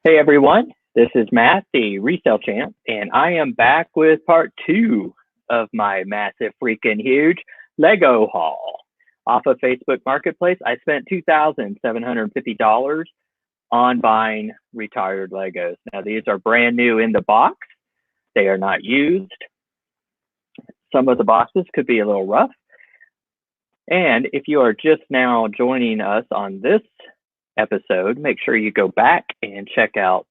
Hey everyone, this is Matt, the resale champ, and I am back with part two of my massive freaking huge Lego haul. Off of Facebook Marketplace, I spent $2,750 on buying retired Legos. Now these are brand new in the box. They are not used. Some of the boxes could be a little rough. And if you are just now joining us on this episode, make sure you go back and check out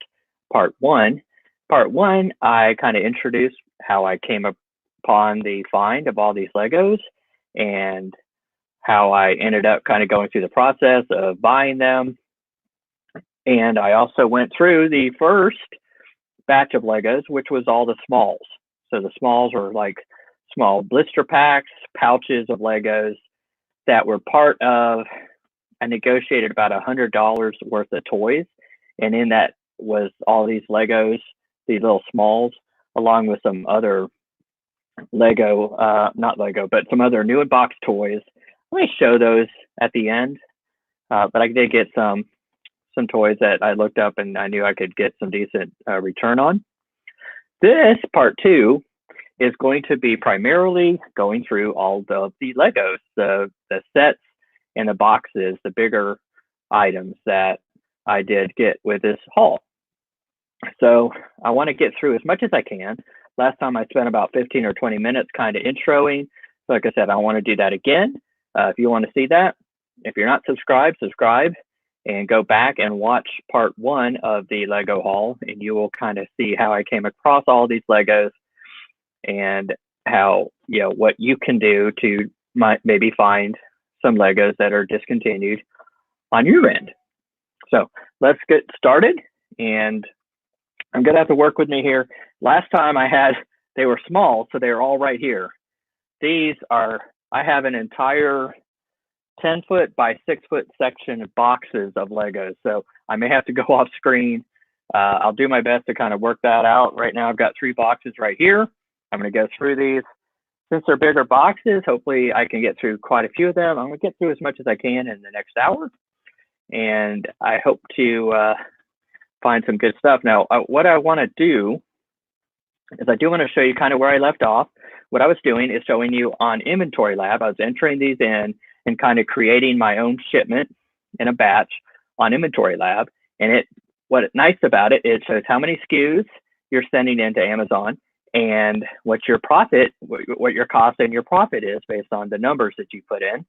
part one. Part one, I kind of introduced how I came upon the find of all these Legos and how I ended up kind of going through the process of buying them. And I also went through the first batch of Legos, which was all the smalls. So the smalls are like small blister packs, pouches of Legos that were part of. I negotiated about $100 worth of toys, and in that was all these Legos, these little smalls, along with some other Lego, not Lego, but some other new in box toys. Let me show those at the end, but I did get some toys that I looked up and I knew I could get some decent return on. This part two is going to be primarily going through all of the Legos, the sets and the boxes, the bigger items that I did get with this haul. So I want to get through as much as I can. Last time I spent about 15 or 20 minutes kind of introing. So like I said, I want to do that again. If you want to see that, if you're not subscribed, subscribe and go back and watch part one of the Lego haul, and you will kind of see how I came across all these Legos and how, what you can do to maybe find some Legos that are discontinued on your end. So let's get started, and I'm gonna have to work with me here. Last time they were small, so they're all right here. I have an entire 10-foot by 6-foot section of boxes of Legos, so I may have to go off screen. I'll do my best to kind of work that out. Right now I've got 3 boxes right here. I'm gonna go through these. Since they're bigger boxes, hopefully I can get through quite a few of them. I'm going to get through as much as I can in the next hour. And I hope to find some good stuff. Now, what I want to do is I do want to show you kind of where I left off. What I was doing is showing you on Inventory Lab. I was entering these in and kind of creating my own shipment in a batch on Inventory Lab. And what's nice about it, it shows how many SKUs you're sending into Amazon, and what your profit, what your cost and your profit is based on the numbers that you put in,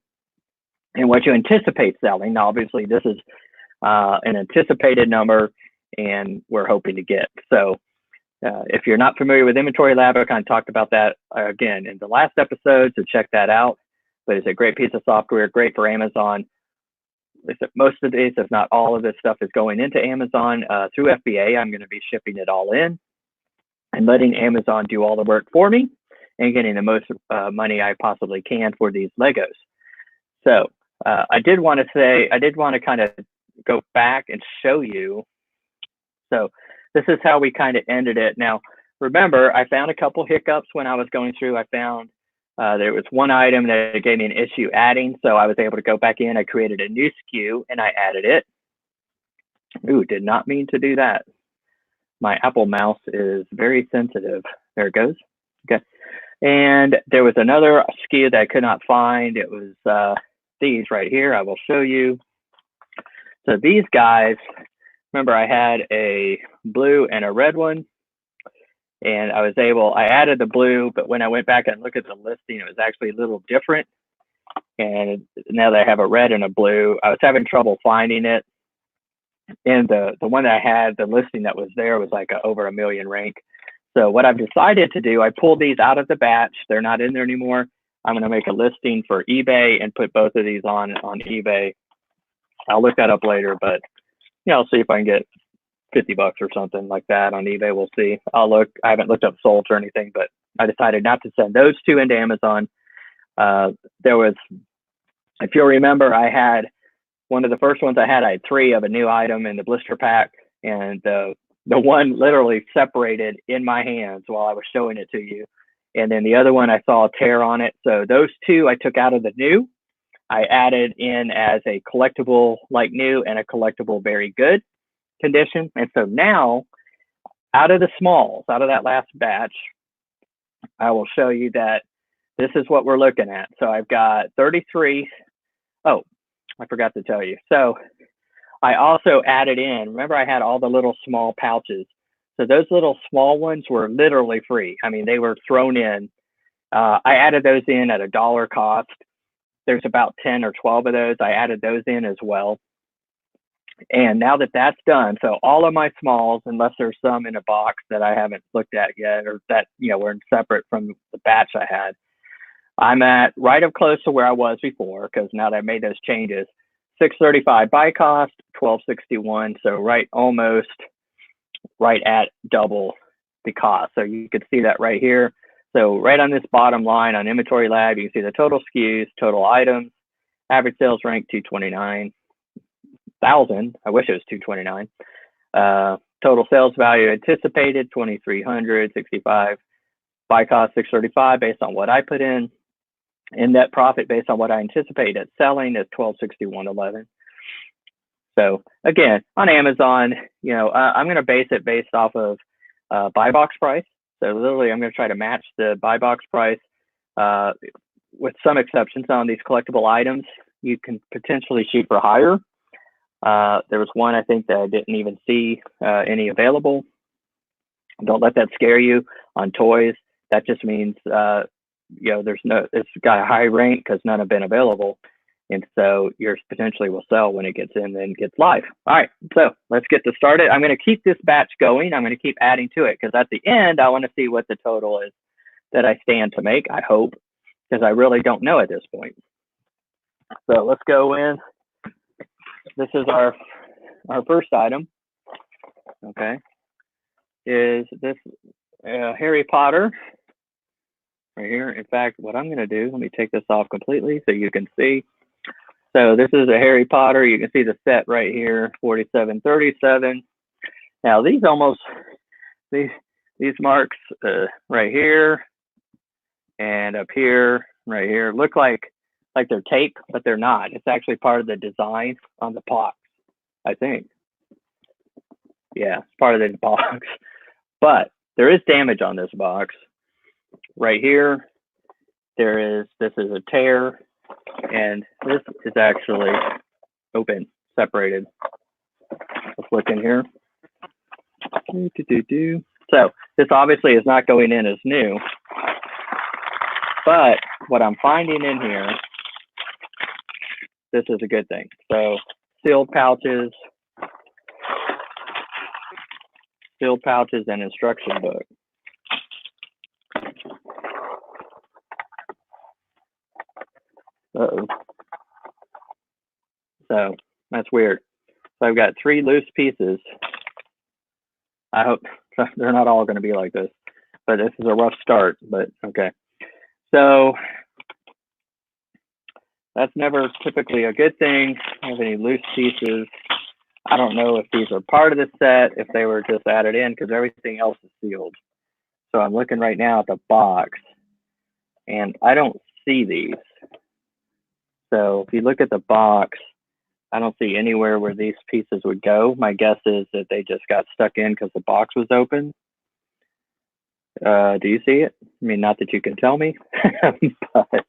and what you anticipate selling. Now, obviously, this is an anticipated number, and we're hoping to get. So if you're not familiar with Inventory Lab, I kind of talked about that again in the last episode, so check that out. But it's a great piece of software, great for Amazon. Most of these, if not all of this stuff, is going into Amazon through FBA. I'm going to be shipping it all in and letting Amazon do all the work for me and getting the most money I possibly can for these Legos. So I did want to kind of go back and show you. So this is how we kind of ended it. Now, remember, I found a couple hiccups when I was going through. I found there was one item that gave me an issue adding, so I was able to go back in. I created a new SKU and I added it. Ooh, did not mean to do that. My Apple mouse is very sensitive. There it goes. Okay. And there was another SKU that I could not find. It was these right here. I will show you. So these guys, remember I had a blue and a red one, and I added the blue, but when I went back and looked at the listing, it was actually a little different. And now that I have a red and a blue, I was having trouble finding it. And the one that I had, the listing that was there was like over 1 million rank. So what I've decided to do, I pulled these out of the batch. They're not in there anymore. I'm going to make a listing for eBay and put both of these on eBay. I'll look that up later, but I'll see if I can get $50 or something like that on eBay. We'll see. I'll look. I haven't looked up solds or anything, but I decided not to send those 2 into Amazon. There was, if you'll remember, I had one of the first ones I had 3 of a new item in the blister pack, and the one literally separated in my hands while I was showing it to you. And then the other one, I saw a tear on it. So those 2 I took out of the new. I added in as a collectible like new and a collectible very good. condition. And so now, out of the smalls, out of that last batch, I will show you that this is what we're looking at. So I've got 33. Oh, I forgot to tell you. So I also added in, remember I had all the little small pouches. So those little small ones were literally free. I mean, they were thrown in. I added those in at $1 cost. There's about 10 or 12 of those. I added those in as well. And now that that's done, so all of my smalls, unless there's some in a box that I haven't looked at yet, or that, were separate from the batch I had, I'm at right up close to where I was before, because now that I made those changes, $6.35 buy cost, $12.61. So almost right at double the cost. So you could see that right here. So right on this bottom line on Inventory Lab, you can see the total SKUs, total items, average sales rank 229,000. I wish it was 229. Total sales value anticipated 2,365. Buy cost 635 based on what I put in. And net profit based on what I anticipate at selling is 1261.11. So again, on Amazon, I'm going to base it based off of buy box price. So literally, I'm going to try to match the buy box price with some exceptions on these collectible items. You can potentially shoot for higher. There was one I think that I didn't even see any available. Don't let that scare you. On toys, that just means it's got a high rank because none have been available, and so yours potentially will sell when it gets in and gets live. All right, so let's get this started. I'm going to keep this batch going. I'm going to keep adding to it because at the end I want to see what the total is that I stand to make. I hope, because I really don't know at this point. So let's go in. This is our first item. Okay, is this Harry Potter right here. In fact, what I'm going to do, let me take this off completely so you can see. So this is a Harry Potter. You can see the set right here, 4737. Now these marks right here and up here, right here, look like they're tape, but they're not. It's actually part of the design on the box, I think. Yeah, it's part of the box. But there is damage on this box. Right here, this is a tear, and this is actually open, separated. Let's look in here. So this obviously is not going in as new, but what I'm finding in here, this is a good thing. So sealed pouches and instruction book. Uh-oh. So that's weird. So I've got 3 loose pieces. I hope they're not all going to be like this, but this is a rough start, but okay. So that's never typically a good thing. I have any loose pieces. I don't know if these are part of the set, if they were just added in, because everything else is sealed. So I'm looking right now at the box, and I don't see these. So if you look at the box, I don't see anywhere where these pieces would go. My guess is that they just got stuck in because the box was open. Do you see it? I mean, not that you can tell me, but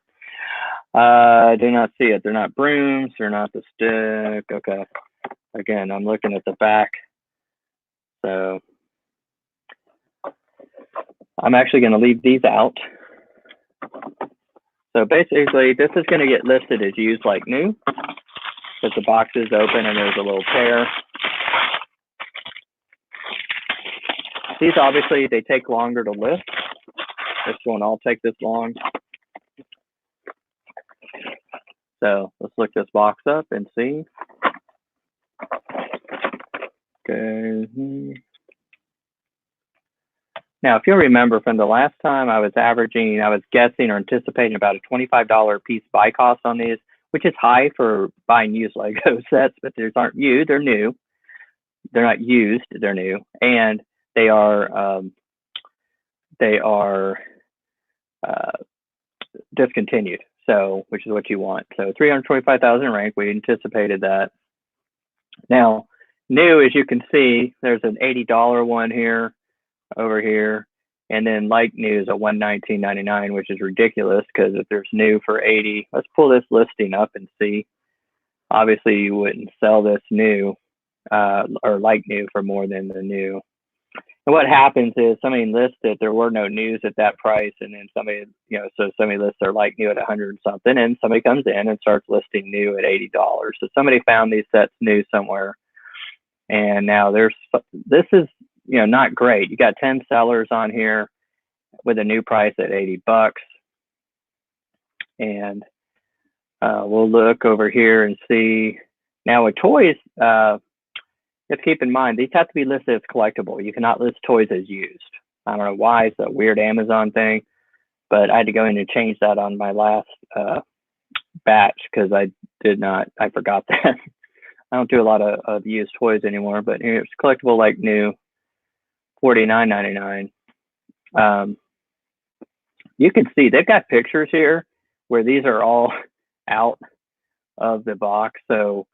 I do not see it. They're not brooms. They're not the stick. Okay. Again, I'm looking at the back. So I'm actually going to leave these out. So basically, this is going to get listed as used like new, because the box is open and there's a little tear. These obviously, they take longer to lift. This won't all take this long. So let's look this box up and see. Okay. Now, if you'll remember from the last time, I was guessing or anticipating about a $25 piece buy cost on these, which is high for buying used Lego sets, but these aren't new, they're new. They're not used, they're new. And they are discontinued, so which is what you want. So 325,000 rank, we anticipated that. Now, New, as you can see, there's an $80 one here, over here, and then like new is a $119.99, which is ridiculous because if there's new for 80, let's pull this listing up and see. Obviously, you wouldn't sell this new or like new for more than the new. And what happens is somebody lists it, there were no news at that price, and then somebody, so somebody lists their like new at 100 something, and somebody comes in and starts listing new at $80. So somebody found these sets new somewhere, and now this is, not great. You got 10 sellers on here with a new price at 80 bucks. And we'll look over here and see. Now with toys, just keep in mind, these have to be listed as collectible. You cannot list toys as used. I don't know why, it's a weird Amazon thing, but I had to go in and change that on my last batch because I forgot that. I don't do a lot of used toys anymore, but here's collectible like new, $49.99. You can see they've got pictures here where these are all out of the box. So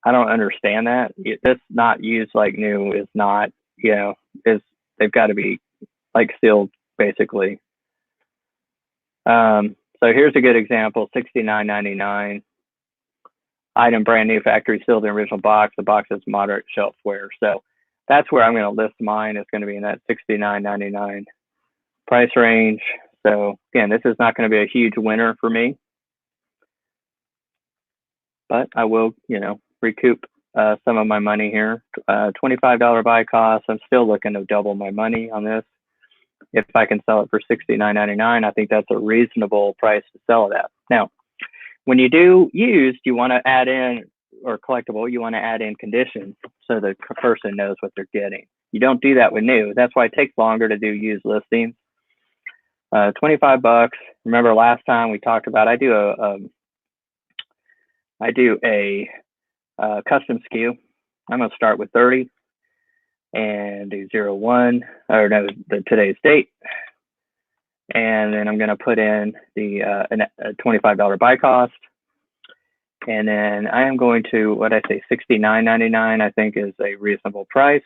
I don't understand that. This not used like new is not, they've got to be like sealed basically. So here's a good example, $69.99. Item brand new, factory sealed in original box. The box is moderate shelf wear. So that's where I'm going to list mine. It's going to be in that $69.99 price range. So again, this is not going to be a huge winner for me, but I will, recoup some of my money here. $25 buy cost. I'm still looking to double my money on this. If I can sell it for $69.99, I think that's a reasonable price to sell it at. Now, when you do used, you want to add in, or collectible, you want to add in conditions so the person knows what they're getting. You don't do that with new. That's why it takes longer to do used listings. 25 bucks. Remember last time we talked about, I do a custom SKU. I'm going to start with 30 and do 01, or no, today's date. And then I'm going to put in the $25 buy cost. And then I am going to, $69.99, I think is a reasonable price.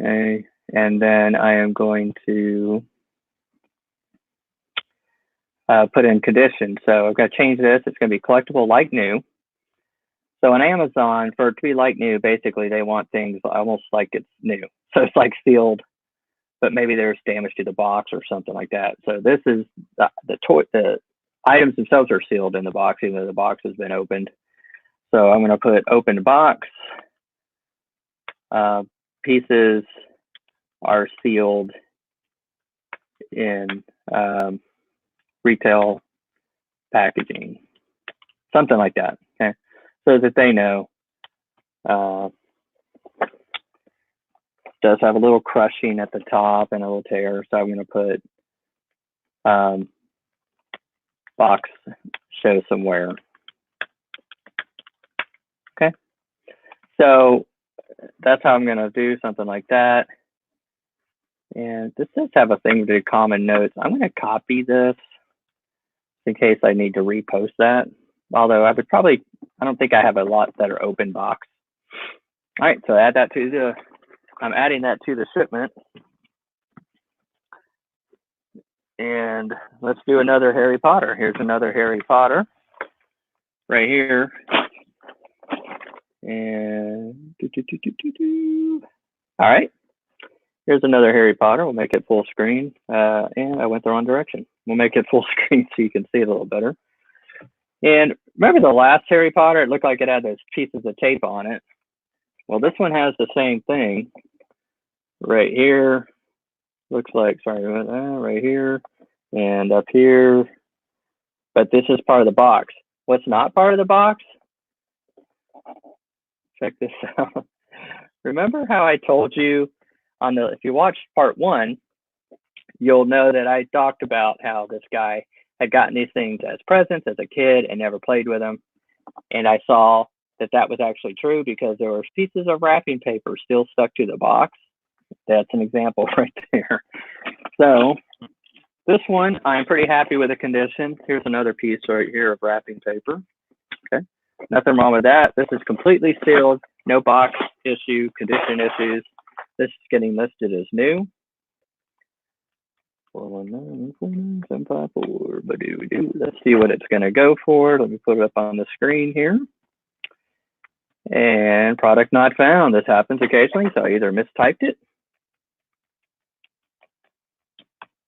Okay. And then I am going to put in conditions. So I've got to change this. It's going to be collectible like new. So on Amazon, for it to be like new, basically they want things almost like it's new. So it's like sealed, but maybe there's damage to the box or something like that. So this is the items themselves are sealed in the box, even though the box has been opened. So I'm going to put open box. Pieces are sealed in retail packaging, something like that. Okay, so that they know. Does have a little crushing at the top and a little tear, so I'm going to put box show some wear. Okay, so that's how I'm going to do something like that. And this does have a thing to do common notes. I'm going to copy this in case I need to repost that. Although I don't think I have a lot that are open box. All right, so add that to I'm adding that to the shipment. And let's do another Harry Potter. Here's another Harry Potter right here. And all right, here's another Harry Potter. We'll make it full screen. And I went the wrong direction. We'll make it full screen so you can see it a little better. And remember the last Harry Potter? It looked like it had those pieces of tape on it. Well, this one has the same thing right here. Looks like, sorry about that, right here and up here. But this is part of the box. What's not part of the box? Check this out. Remember how I told you if you watched part 1, you'll know that I talked about how this guy had gotten these things as presents as a kid and never played with them. And I saw that was actually true because there were pieces of wrapping paper still stuck to the box. That's an example right there. So this one, I'm pretty happy with the condition. Here's another piece right here of wrapping paper. Okay. Nothing wrong with that. This is completely sealed, no box issue, condition issues. This is getting listed as new. 419-49754. Let's see what it's going to go for. Let me put it up on the screen here. And product not found. This happens occasionally, so I either mistyped it,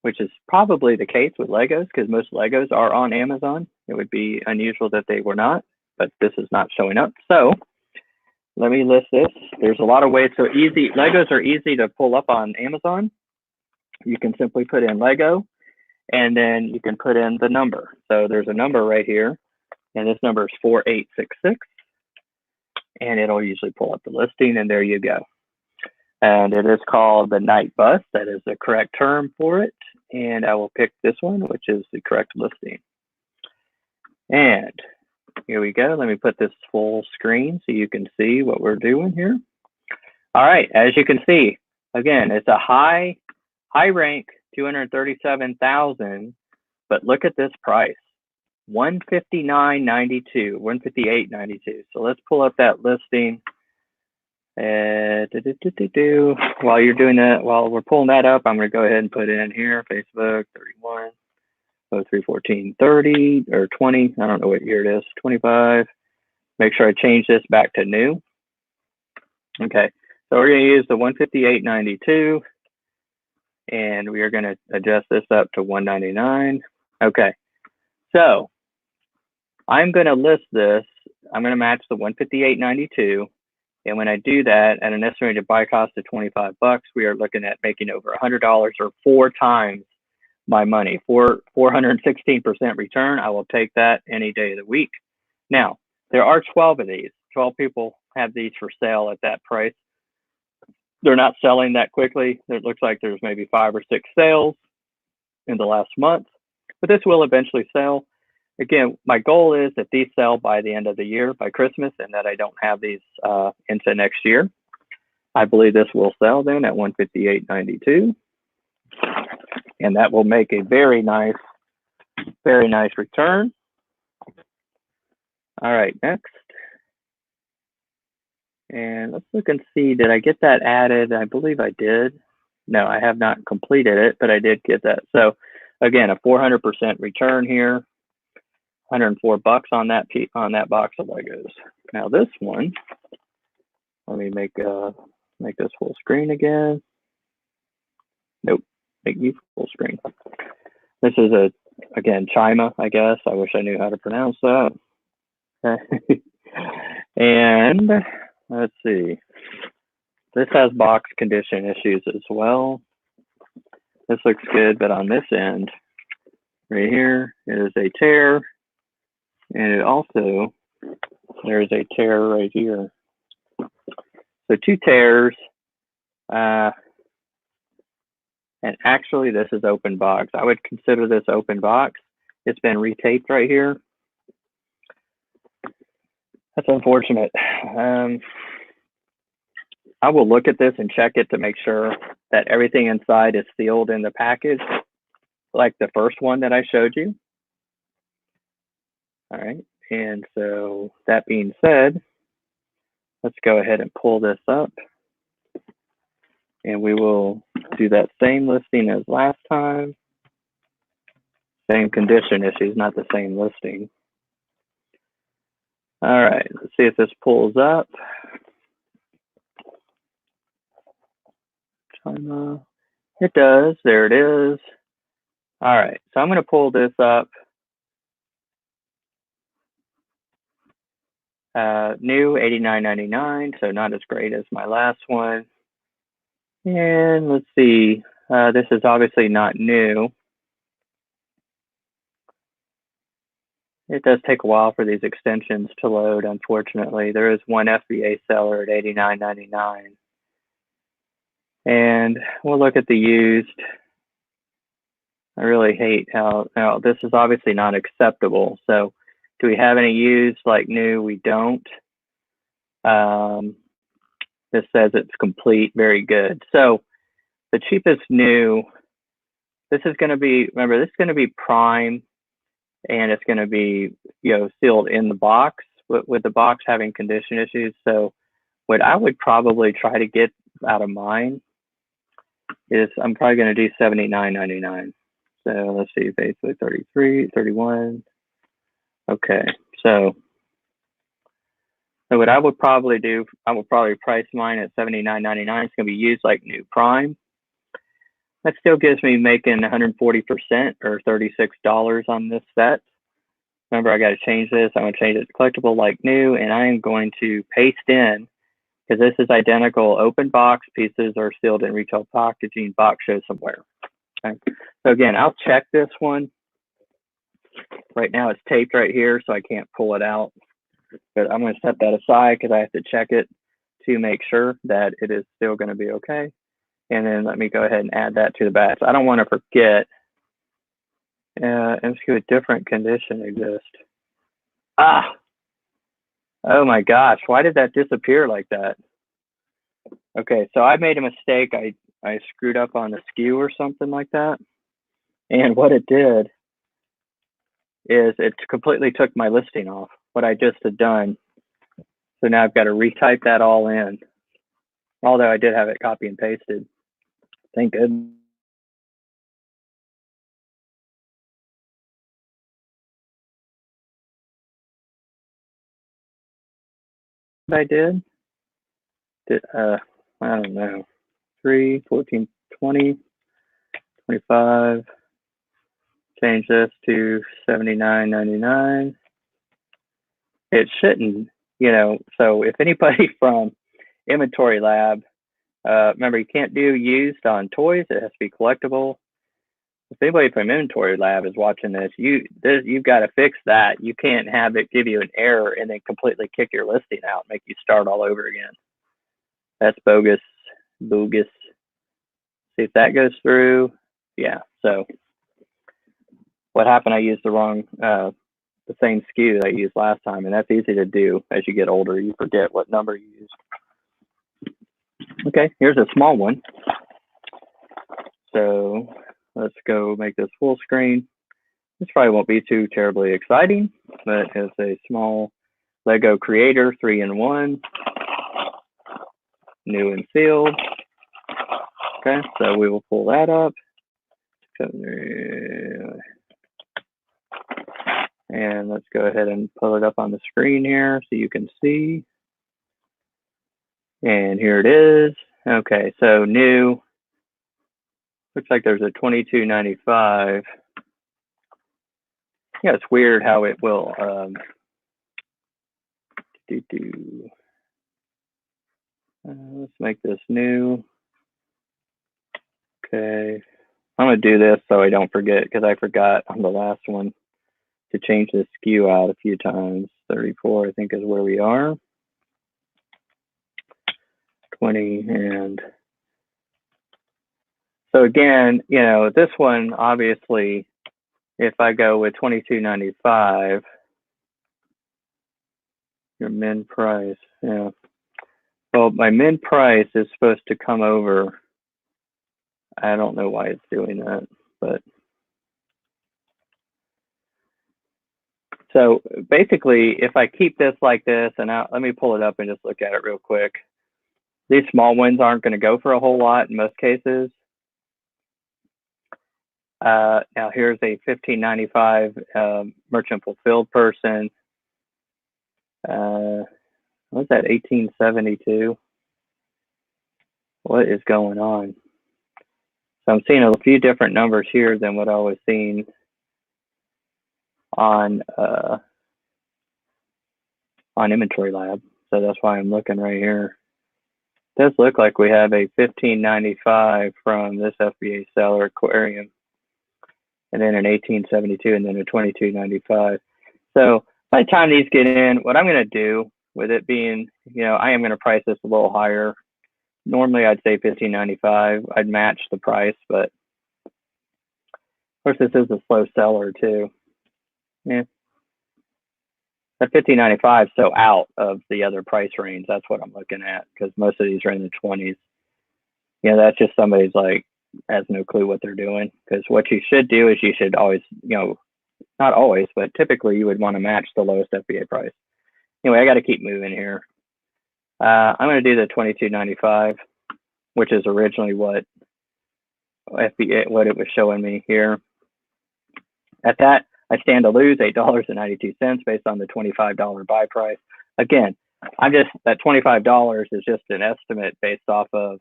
which is probably the case with Legos, because most Legos are on Amazon. It would be unusual that they were not, but this is not showing up. So let me list this. There's a lot of ways. So easy. Legos are easy to pull up on Amazon. You can simply put in Lego, and then you can put in the number. So there's a number right here, and this number is 4866, and it'll usually pull up the listing, and there you go. And it is called the Night Bus. That is the correct term for it. And I will pick this one, which is the correct listing. And here we go. Let me put this full screen so you can see what we're doing here. All right, as you can see, again, it's a high rank, 237,000, but look at this price, 159.92, 158.92. So let's pull up that listing. While you're doing that, while we're pulling that up, I'm going to go ahead and put in here Facebook 31 03/14/30 or 20. I don't know what year it is. 25. Make sure I change this back to new. Okay, so we're going to use the 158.92, and we are going to adjust this up to 199. Okay, so I'm going to list this. I'm going to match the 158.92. And when I do that at an estimated buy cost of $25, we are looking at making over $100 or 4 times my money. 416% return. I will take that any day of the week. Now, there are 12 of these. 12 people have these for sale at that price. They're not selling that quickly. It looks like there's maybe 5 or 6 sales in the last month, but this will eventually sell. Again, my goal is that these sell by the end of the year, by Christmas, and that I don't have these into next year. I believe this will sell then at 158.92, and that will make a very nice return. All right, next. And let's look and see, did I get that added? I believe I did. No, I have not completed it, but I did get that. So again, a 400% return here. $104 on that box of Legos. Now this one, let me make this full screen again. Nope, make me full screen. This is again Chima, I guess. I wish I knew how to pronounce that. And let's see. This has box condition issues as well. This looks good, but on this end, right here, is a tear. And it also, there's a tear right here. So 2 tears. And actually, this is open box. I would consider this open box. It's been retaped right here. That's unfortunate. I will look at this and check it to make sure that everything inside is sealed in the package, like the first one that I showed you. All right, and so that being said, let's go ahead and pull this up, and we will do that same listing as last time. Same condition issues, not the same listing. All right, let's see if this pulls up. It does, there it is. All right, so I'm going to pull this up. New $89.99, so not as great as my last one. And let's see, this is obviously not new. It does take a while for these extensions to load, unfortunately. There is one FBA seller at $89.99. And we'll look at the used. I really hate how, now this is obviously not acceptable. So do we have any used like new? We don't. This says it's complete, very good. So the cheapest new, this is going to be, remember, this is going to be prime, and it's going to be, sealed in the box. with the box having condition issues. So what I would probably try to get out of mine is I'm probably going to do $79.99. So let's see, Facebook 33, 31. Okay, so what I would probably do, I would probably price mine at $79.99. It's going to be used like new prime. That still gives me making 140% or $36 on this set. Remember, I got to change this. I'm going to change it to collectible like new, and I am going to paste in, because this is identical, open box, pieces are sealed in retail packaging, box shows somewhere. Okay. So again, I'll check this one. Right now it's taped right here, so I can't pull it out. But I'm going to set that aside because I have to check it to make sure that it is still going to be okay. And then let me go ahead and add that to the batch. I don't want to forget. Let's do a different condition exist. Oh my gosh, why did that disappear like that? Okay, so I made a mistake. I screwed up on the SKU or something like that. And what it did is it completely took my listing off, what I just had done. So now I've got to retype that all in. Although I did have it copy and pasted. Thank goodness. I did, I don't know, 3, 14, 20, 25. Change this to $79.99. It shouldn't, so if anybody from Inventory Lab, remember you can't do used on toys, it has to be collectible. If anybody from Inventory Lab is watching this, you've got to fix that. You can't have it give you an error and then completely kick your listing out, make you start all over again. That's bogus. See if that goes through. Yeah, so what happened, I used the same SKU that I used last time, and that's easy to do. As you get older, you forget what number you use. Okay, here's a small one. So let's go make this full screen. This probably won't be too terribly exciting, but it's a small Lego Creator 3-in-1, new and sealed. Okay, so we will pull that up. And let's go ahead and pull it up on the screen here so you can see. And here it is. Okay, so new. Looks like there's a $22.95. Yeah, it's weird how it will. Let's make this new. Okay, I'm gonna do this so I don't forget, because I forgot on the last one to change the SKU out a few times. 34, I think, is where we are. 20, and so again, this one, obviously, if I go with $22.95, your min price, yeah. Well, my min price is supposed to come over. I don't know why it's doing that, but so basically, if I keep this like this, and let me pull it up and just look at it real quick. These small ones aren't going to go for a whole lot in most cases. Now here's a $15.95 merchant fulfilled person. What's that, 1872? What is going on? So I'm seeing a few different numbers here than what I was seeing on Inventory Lab. So that's why I'm looking right here. It does look like we have a $15.95 from this FBA seller, Aquarium, and then an 1872, and then a $22.95. So by the time these get in, what I'm going to do with it being, I am going to price this a little higher. Normally I'd say $15.95. I'd match the price, but of course this is a slow seller too. Yeah. That $15.95 is so out of the other price range. That's what I'm looking at, because most of these are in the 20s. That's just somebody's has no clue what they're doing. Because what you should do is you should always, not always, but typically you would want to match the lowest FBA price. Anyway, I got to keep moving here. I'm going to do the $22.95, which is originally what it was showing me here. At that, I stand to lose $8.92 based on the $25 buy price. Again, that $25 is just an estimate based off of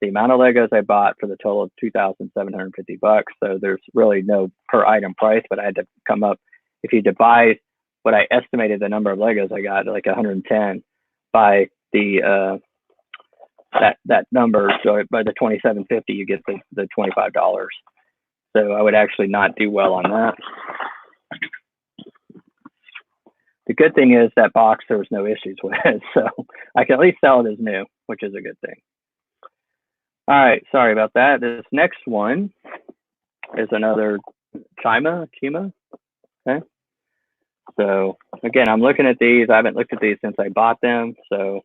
the amount of Legos I bought for the total of $2,750. So there's really no per item price, but I had to come up, if you divide what I estimated the number of Legos I got, like 110, by the that number, so by the $2,750, you get the $25. So I would actually not do well on that. The good thing is that box there was no issues with it, so I can at least sell it as new, which is a good thing. All right, sorry about that. This next one is another Chima. Okay. So again, I'm looking at these. I haven't looked at these since I bought them, so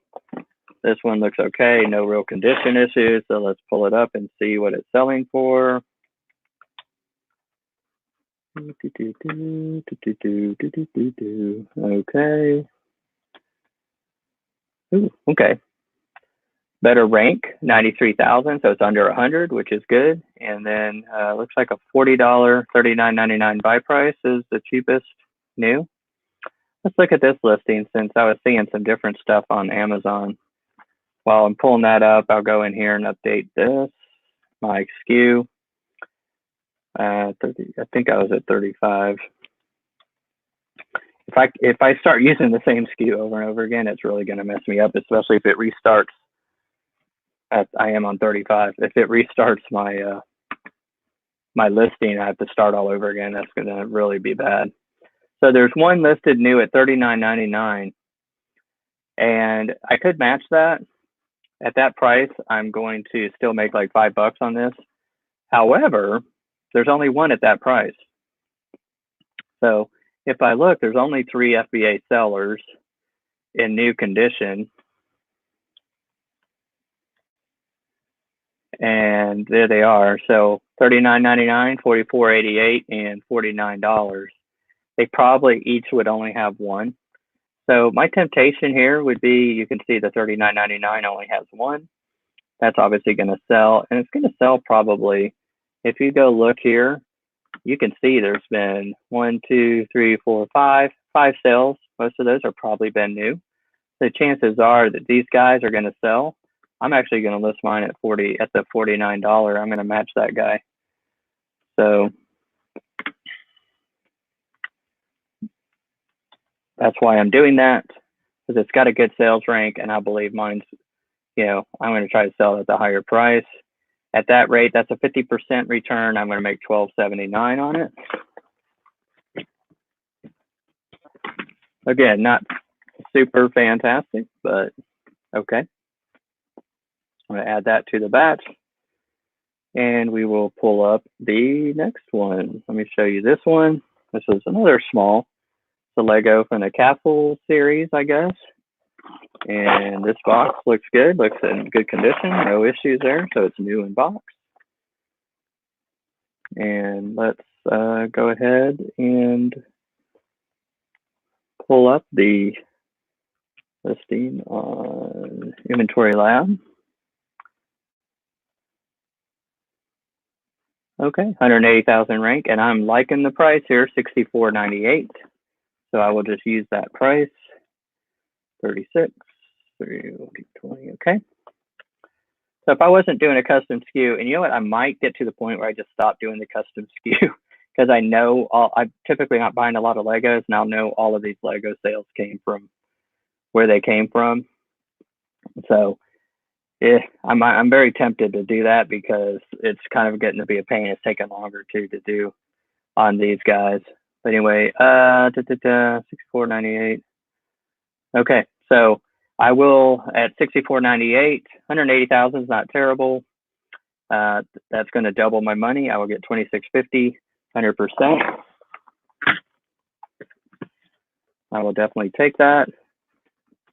this one looks okay. No real condition issues. So let's pull it up and see what it's selling for. Okay. Ooh, okay. Better rank, 93,000, so it's under 100, which is good. And then looks like a $40, $39.99 buy price is the cheapest new. Let's look at this listing since I was seeing some different stuff on Amazon. While I'm pulling that up, I'll go in here and update this, my SKU. 30, I think I was at 35. If I start using the same SKU over and over again, it's really going to mess me up, especially if it restarts. I am on 35. If it restarts my my listing, I have to start all over again. That's going to really be bad. So there's one listed new at $39.99, and I could match that. At that price, I'm going to still make like $5 on this. However, there's only one at that price. So if I look, there's only 3 FBA sellers in new condition. And there they are. So $39.99, $44.88, and $49. They probably each would only have one. So my temptation here would be, you can see the $39.99 only has one. That's obviously going to sell, and it's going to sell probably, if you go look here, you can see there's been 1, 2, 3, 4, 5 sales. Most of those are probably been new. The chances are that these guys are going to sell. I'm actually going to list mine at the $49. I'm going to match that guy. So that's why I'm doing that, because it's got a good sales rank, and I believe mine's, I'm going to try to sell it at the higher price. At that rate, that's a 50% return. I'm going to make $12.79 on it. Again, not super fantastic, but okay. I'm going to add that to the batch, and we will pull up the next one. Let me show you this one. This is another small. The Lego from the Castle series, I guess. And this box looks good, looks in good condition, no issues there, so it's new in box. And let's go ahead and pull up the listing on Inventory Lab. Okay, 180,000 rank, and I'm liking the price here, $64.98. So I will just use that price, 36, 20, okay. So if I wasn't doing a custom SKU, and you know what, I might get to the point where I just stop doing the custom SKU, because I know I'm typically not buying a lot of Legos, and I'll know all of these Lego sales came from where they came from. So yeah, I'm very tempted to do that, because it's kind of getting to be a pain. It's taking longer to do on these guys. But anyway, $64.98. Okay, so I will at $64.98. 180,000 is not terrible. That's going to double my money. I will get $26.50, 100%. I will definitely take that.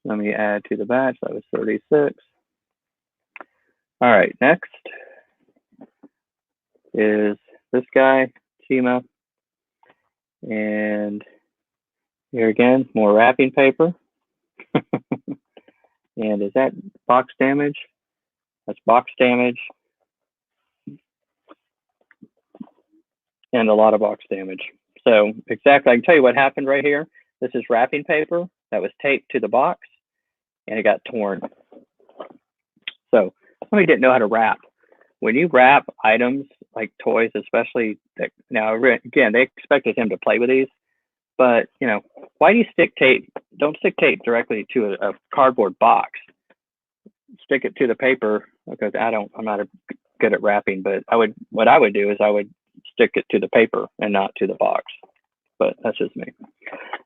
Let me add to the batch. That was 36. All right, next is this guy, Chima. And here again, more wrapping paper. And is that box damage? That's box damage. And a lot of box damage. So exactly, I can tell you what happened right here. This is wrapping paper that was taped to the box, and it got torn. So somebody didn't know how to wrap. When you wrap items like toys, especially now, again, they expected him to play with these, but you know, why do you stick tape? Don't stick tape directly to a cardboard box. Stick it to the paper, because I'm not good at wrapping, but what I would do is I would stick it to the paper and not to the box. But that's just me.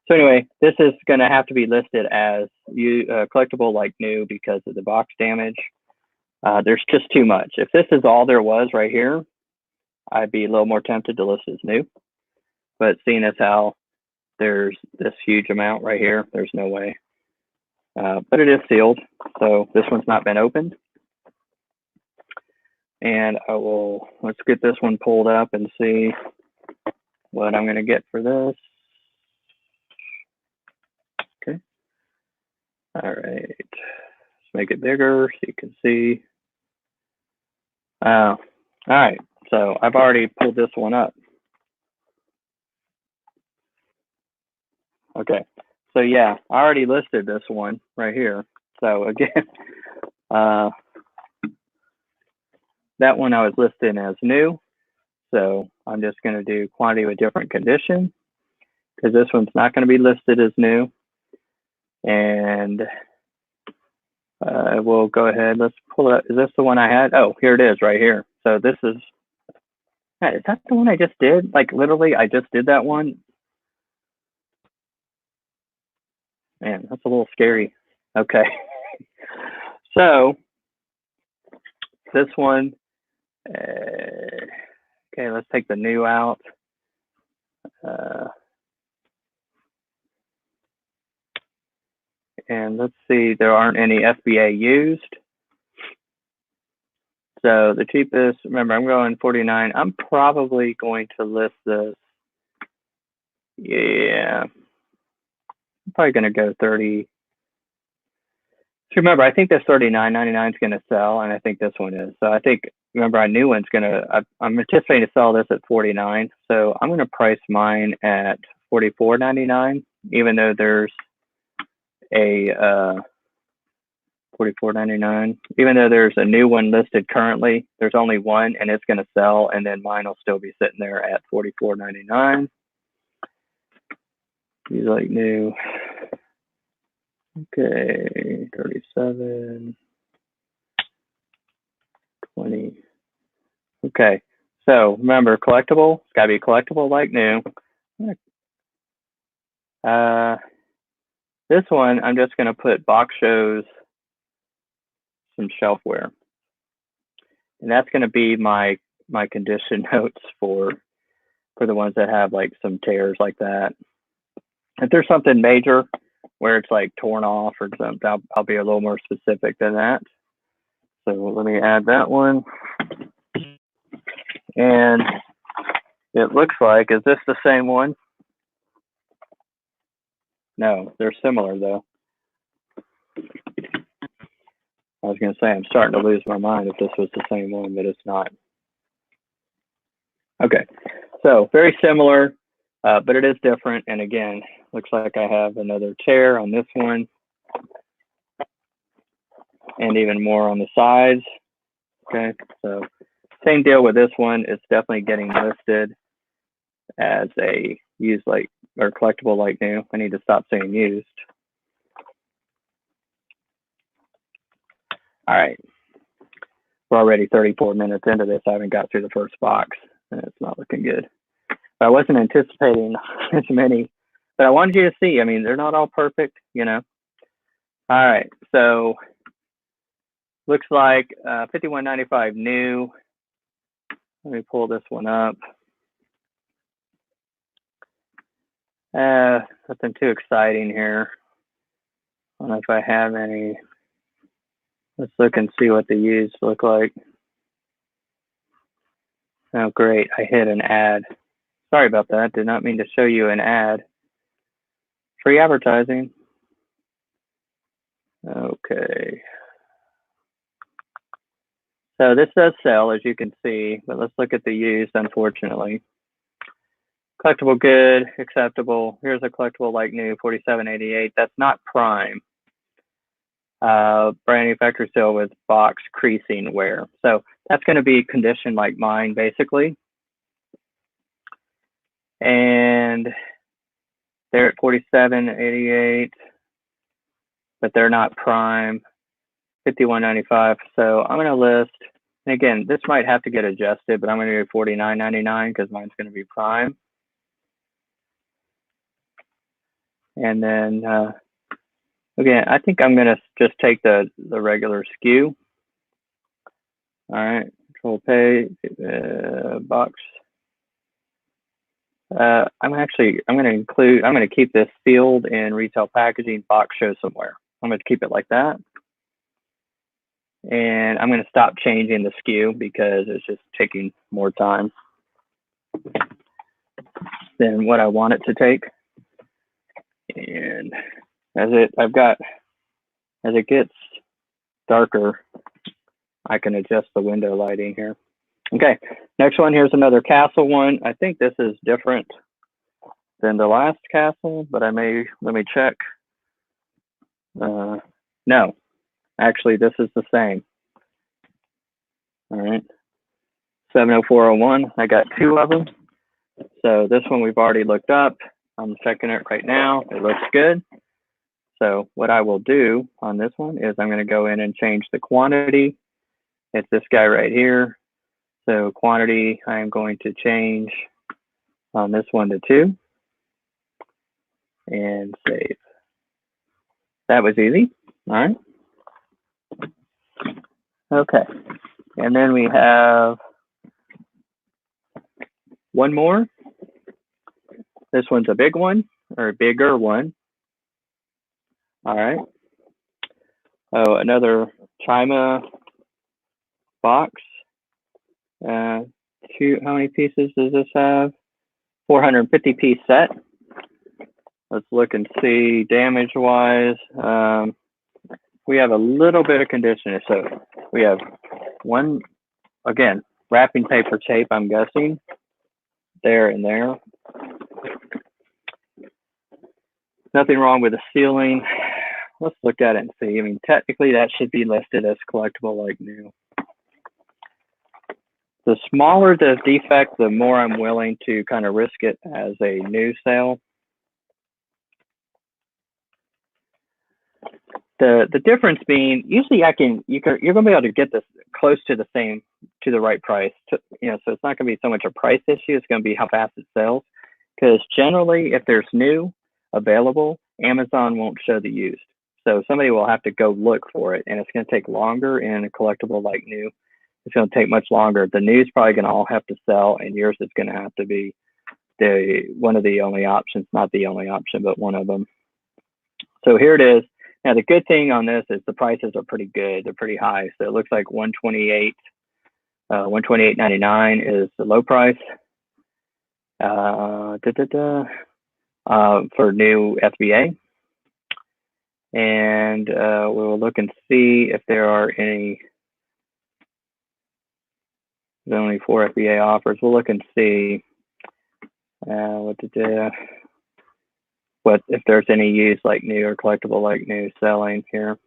So anyway, this is going to have to be listed as collectible like new because of the box damage. There's just too much. If this is all there was right here, I'd be a little more tempted to list as new. But seeing as how there's this huge amount right here, there's no way. But it is sealed, so this one's not been opened. And let's get this one pulled up and see what I'm going to get for this. Okay. All right. Let's make it bigger so you can see. All right. So I've already pulled this one up. Okay. So yeah, I already listed this one right here. So again, that one I was listing as new. So I'm just going to do quantity with different condition, because this one's not going to be listed as new. And we'll go ahead. Let's pull it up. Is this the one I had? Oh, here it is right here. So this is that the one I just did? Like literally, I just did that one. Man, that's a little scary. Okay. So this one, okay, let's take the new out. And let's see, there aren't any FBA used. So the cheapest, remember, I'm going 49. I'm probably going to list this. Yeah, I'm probably going to go 30. So remember, I think this $39.99 is going to sell, and I think this one is. So I think, remember, our new one's going to, I'm anticipating to sell this at 49. So I'm going to price mine at 44.99, even though there's a 44.99. Even though there's a new one listed currently, there's only one, and it's going to sell, and then mine will still be sitting there at 44.99. These like new. Okay, 37, 20. Okay, so remember, collectible. It's got to be collectible like new. This one, I'm just going to put box shows some shelfware, and that's going to be my condition notes for the ones that have like some tears like that. If there's something major where it's like torn off or something, I'll be a little more specific than that. So let me add that one. And it looks like, is this the same one? No, they're similar though. I was going to say, I'm starting to lose my mind if this was the same one, but it's not. Okay, so very similar, but it is different. And again, looks like I have another tear on this one, and even more on the sides. Okay, so same deal with this one. It's definitely getting listed as a used like, or collectible like new. I need to stop saying used. All right, we're already 34 minutes into this. I haven't got through the first box, and it's not looking good. But I wasn't anticipating as many, but I wanted you to see. I mean, they're not all perfect, you know. All right, so looks like $51.95 new. Let me pull this one up. Nothing too exciting here. I don't know if I have any. Let's look and see what the used look like. Oh, great. I hit an ad. Sorry about that. Did not mean to show you an ad. Free advertising. Okay. So this does sell, as you can see, but let's look at the used, unfortunately. Collectible good, acceptable. Here's a collectible like new, 47.88. That's not prime. Brand new factory sale with box creasing wear. So that's going to be condition like mine, basically. And they're at 47.88, but they're not prime. 51.95. So I'm going to list, and again, this might have to get adjusted, but I'm going to do 49.99 because mine's going to be prime. And then again, I think I'm going to just take the regular SKU. All right, control pay, box. I'm going to keep this field in retail packaging, box show somewhere. I'm going to keep it like that. And I'm going to stop changing the SKU because it's just taking more time than what I want it to take. And as it gets darker, I can adjust the window lighting here. Okay, next one, here's another castle one. I think this is different than the last castle, but let me check. No, actually this is the same. All right, 70401, I got two of them. So this one we've already looked up. I'm checking it right now. It looks good. So what I will do on this one is I'm going to go in and change the quantity. It's this guy right here. So quantity, I'm going to change on this one to 2 and save. That was easy. All right. Okay. And then we have one more. This one's a big one, or a bigger one. All right. Oh, another Chima box. How many pieces does this have? 450 piece set. Let's look and see damage wise. We have a little bit of condition. So we have one, again, wrapping paper tape, I'm guessing, there and there. Nothing wrong with the ceiling. Let's look at it and see. I mean, technically that should be listed as collectible like new. The smaller the defect, the more I'm willing to kind of risk it as a new sale. The difference being, usually you're going to be able to get this close to the right price. So it's not going to be so much a price issue. It's going to be how fast it sells. Because generally, if there's new available, Amazon won't show the used. So somebody will have to go look for it, and it's going to take longer. In a collectible like new, it's going to take much longer. The new's probably going to all have to sell, and yours is going to have to be one of the only options, not the only option, but one of them. So here it is. Now the good thing on this is the prices are pretty good. They're pretty high. So it looks like 128, 128.99 is the low price. For new FBA. And we will look and see if there are any. There's only 4 FBA offers. We'll look and see what if there's any used like new or collectible like new selling here.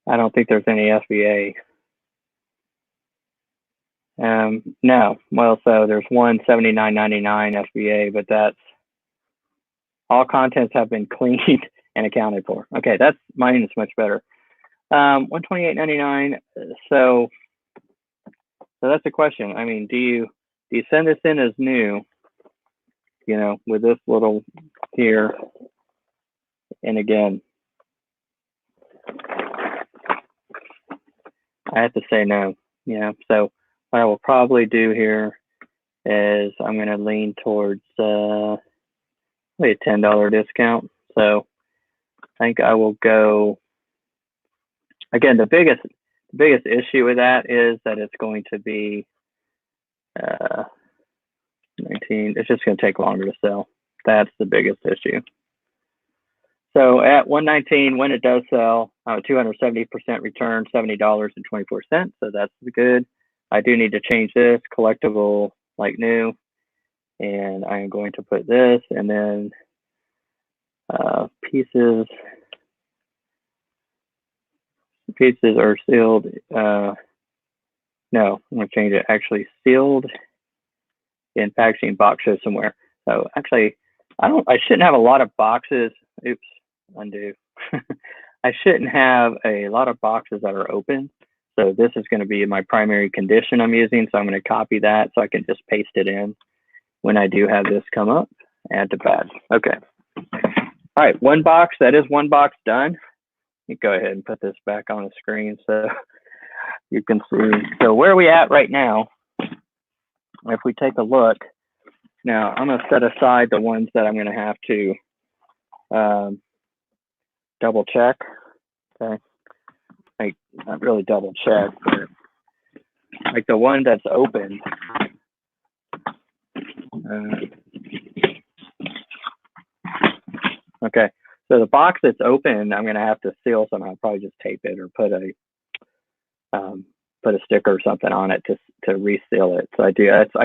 I don't think there's any FBA. No. Well, so there's one $79.99 FBA, but that's all contents have been cleaned and accounted for. Okay, mine is much better. $128.99. So that's the question. I mean, do you send this in as new? With this little here, and again, I have to say no. So what I will probably do here is I'm going to lean towards a $10 discount. So I think I will go. Again, the biggest issue with that is that it's going to be 19. It's just going to take longer to sell. That's the biggest issue. So at 119, when it does sell, 270% return, $70.24. So that's good. I do need to change this collectible like new, and I am going to put this, and then pieces are sealed. No, I'm going to change it. Actually, sealed in packaging box show somewhere. So actually, I shouldn't have a lot of boxes. Oops, undo. I shouldn't have a lot of boxes that are open. So this is going to be my primary condition I'm using. So I'm going to copy that so I can just paste it in when I do have this come up. Add to batch. Okay. All right, one box. That is one box done. Let me go ahead and put this back on the screen so you can see. So where are we at right now? If we take a look, now I'm going to set aside the ones that I'm going to have to double check. Okay, like not really double check, but like the one that's open. Okay, so the box that's open, I'm going to have to seal somehow. Probably just tape it or put a sticker or something on it to reseal it. So I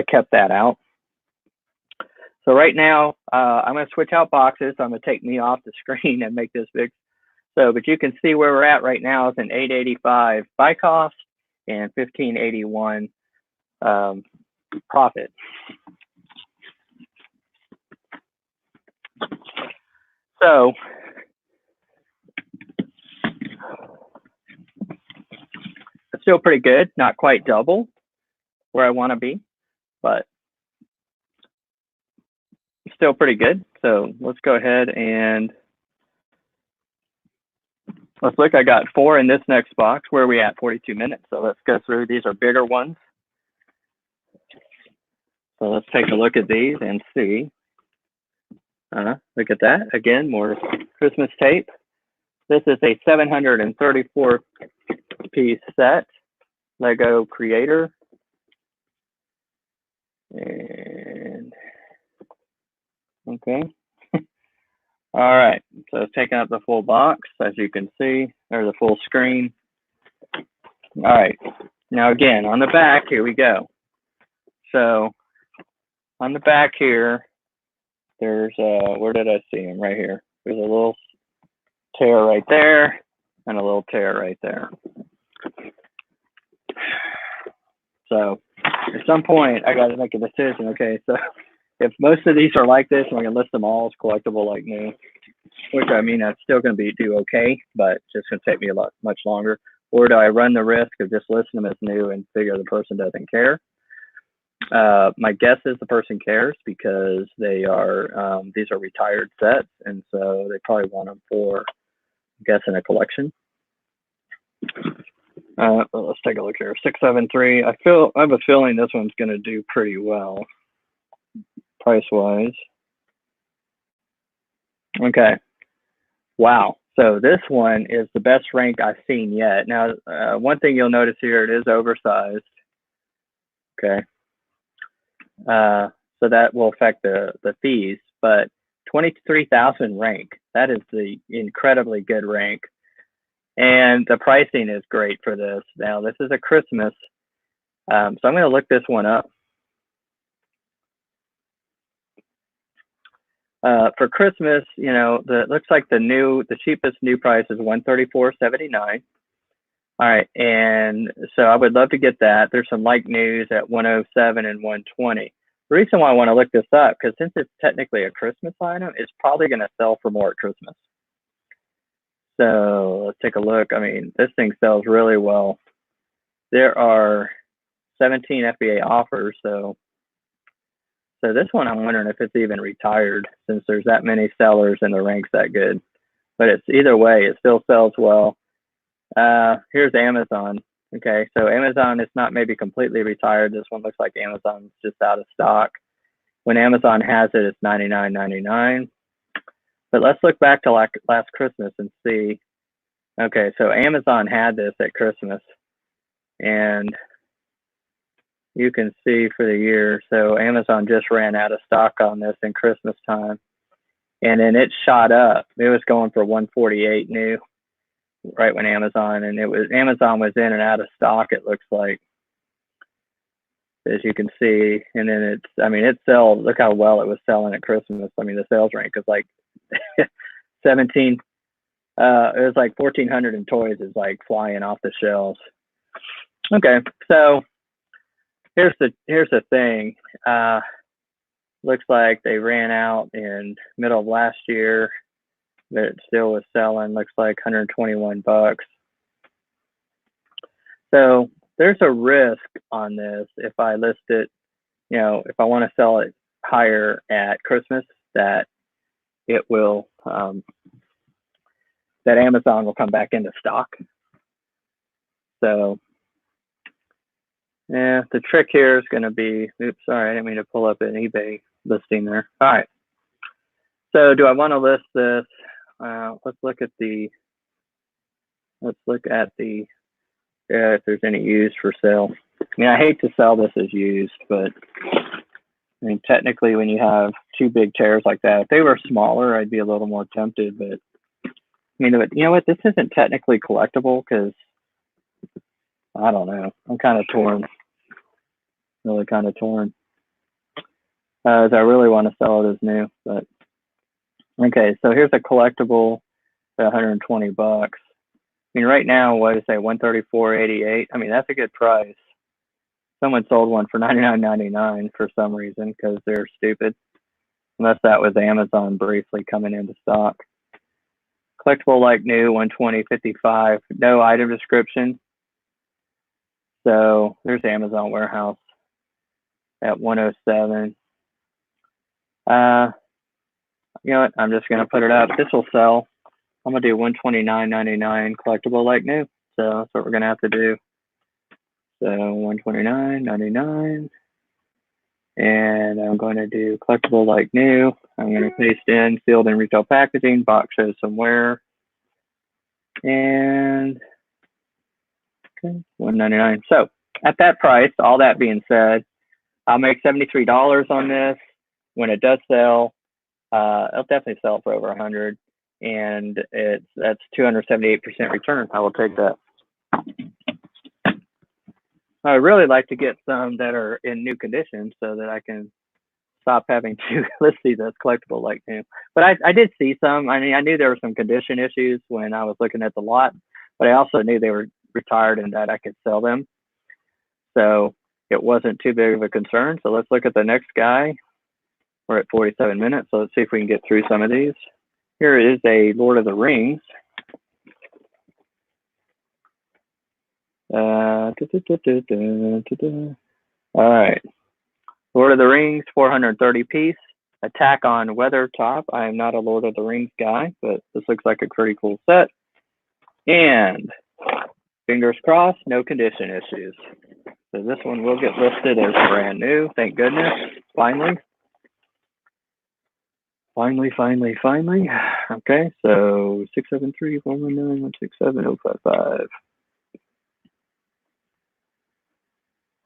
kept that out. So right now, I'm going to switch out boxes. So I'm going to take me off the screen and make this big. So, but you can see where we're at right now is an $8.85 buy cost and $15.81 profit. So it's still pretty good, not quite double where I want to be, but still pretty good. So let's go ahead and let's look. I got 4 in this next box. Where are we at? 42 minutes. So let's go through. These are bigger ones. So let's take a look at these and see. Look at that. Again, more Christmas tape. This is a 734 piece set, Lego Creator. And okay. All right, so it's taking up the full box, as you can see, or the full screen. All right, now again, on the back, here we go. So on the back here, there's, where did I see him? Right here. There's a little tear right there and a little tear right there. So at some point, I got to make a decision. Okay, so if most of these are like this, I'm going to list them all as collectible like new, which I mean, I'm still going to do okay, but it's just going to take me much longer. Or do I run the risk of just listing them as new and figure the person doesn't care? My guess is the person cares because they are these are retired sets, and so they probably want them for, I'm guessing, a collection. Well, let's take a look here. 673. I have a feeling this one's going to do pretty well, price wise. Okay. Wow. So this one is the best rank I've seen yet. Now, one thing you'll notice here, it is oversized. Okay. So that will affect the fees, but 23,000 rank. That is the incredibly good rank. And the pricing is great for this. Now, this is a Christmas. So I'm going to look this one up. For Christmas, you know, looks like the cheapest new price is $134.79. All right, and so I would love to get that. There's some like news at 107 and 120. The reason why I want to look this up, because since it's technically a Christmas item, it's probably going to sell for more at Christmas. So let's take a look. I mean, this thing sells really well. There are 17 FBA offers, so this one I'm wondering if it's even retired since there's that many sellers and the rank's that good. But it's either way, it still sells well. Here's Amazon. Okay, so Amazon is not maybe completely retired. This one looks like Amazon's just out of stock. When Amazon has it, it's $99.99. But let's look back to last Christmas and see. Okay, so Amazon had this at Christmas, and you can see for the year. So Amazon just ran out of stock on this in Christmas time. and then it shot up. It was going for 148 new right when Amazon was in and out of stock. It looks like, as you can see, and then it sells. Look how well it was selling at Christmas. I mean, the sales rank is like 17. It was like 1,400 in toys is like flying off the shelves. Okay, so here's the thing. Looks like they ran out in middle of last year, but it still was selling. Looks like 121 bucks. So there's a risk on this if I list it. If I want to sell it higher at Christmas, that it will that Amazon will come back into stock. So yeah, the trick here is going to be, oops, sorry, I didn't mean to pull up an eBay listing there. All right. So do I want to list this? Let's look at the if there's any used for sale. I mean, I hate to sell this as used, but I mean, technically when you have two big tears like that, if they were smaller, I'd be a little more tempted, but I mean, you know what? This isn't technically collectible because I don't know. I'm kind of torn. Really kind of torn. As I really want to sell it as new, but okay. So here's a collectible at 120 bucks. I mean, right now, what did I say? 134.88. I mean, that's a good price. Someone sold one for $99.99 for some reason because they're stupid. Unless that was Amazon briefly coming into stock. Collectible like new, 120.55. No item description. So there's Amazon warehouse at 107. You know what? I'm just gonna put it up. This will sell. I'm gonna do 129.99 collectible like new. So that's what we're gonna have to do. So 129.99, and I'm going to do collectible like new. I'm going to paste in sealed in retail packaging. Box shows somewhere, and okay, 199. So at that price, all that being said, I'll make $73 on this. When it does sell, it'll definitely sell for over 100, and that's 278% return. I will take that. I really like to get some that are in new condition so that I can stop having to list these as collectible like new. But I did see some. I mean, I knew there were some condition issues when I was looking at the lot, but I also knew they were retired and that I could sell them. So it wasn't too big of a concern. So let's look at the next guy. We're at 47 minutes, so let's see if we can get through some of these. Here is a Lord of the Rings. All right. Lord of the Rings, 430 piece. Attack on Weathertop. I am not a Lord of the Rings guy, but this looks like a pretty cool set. And fingers crossed, no condition issues. So this one will get listed as brand new. Thank goodness. Finally. Finally. Okay, so 673-419-167-055.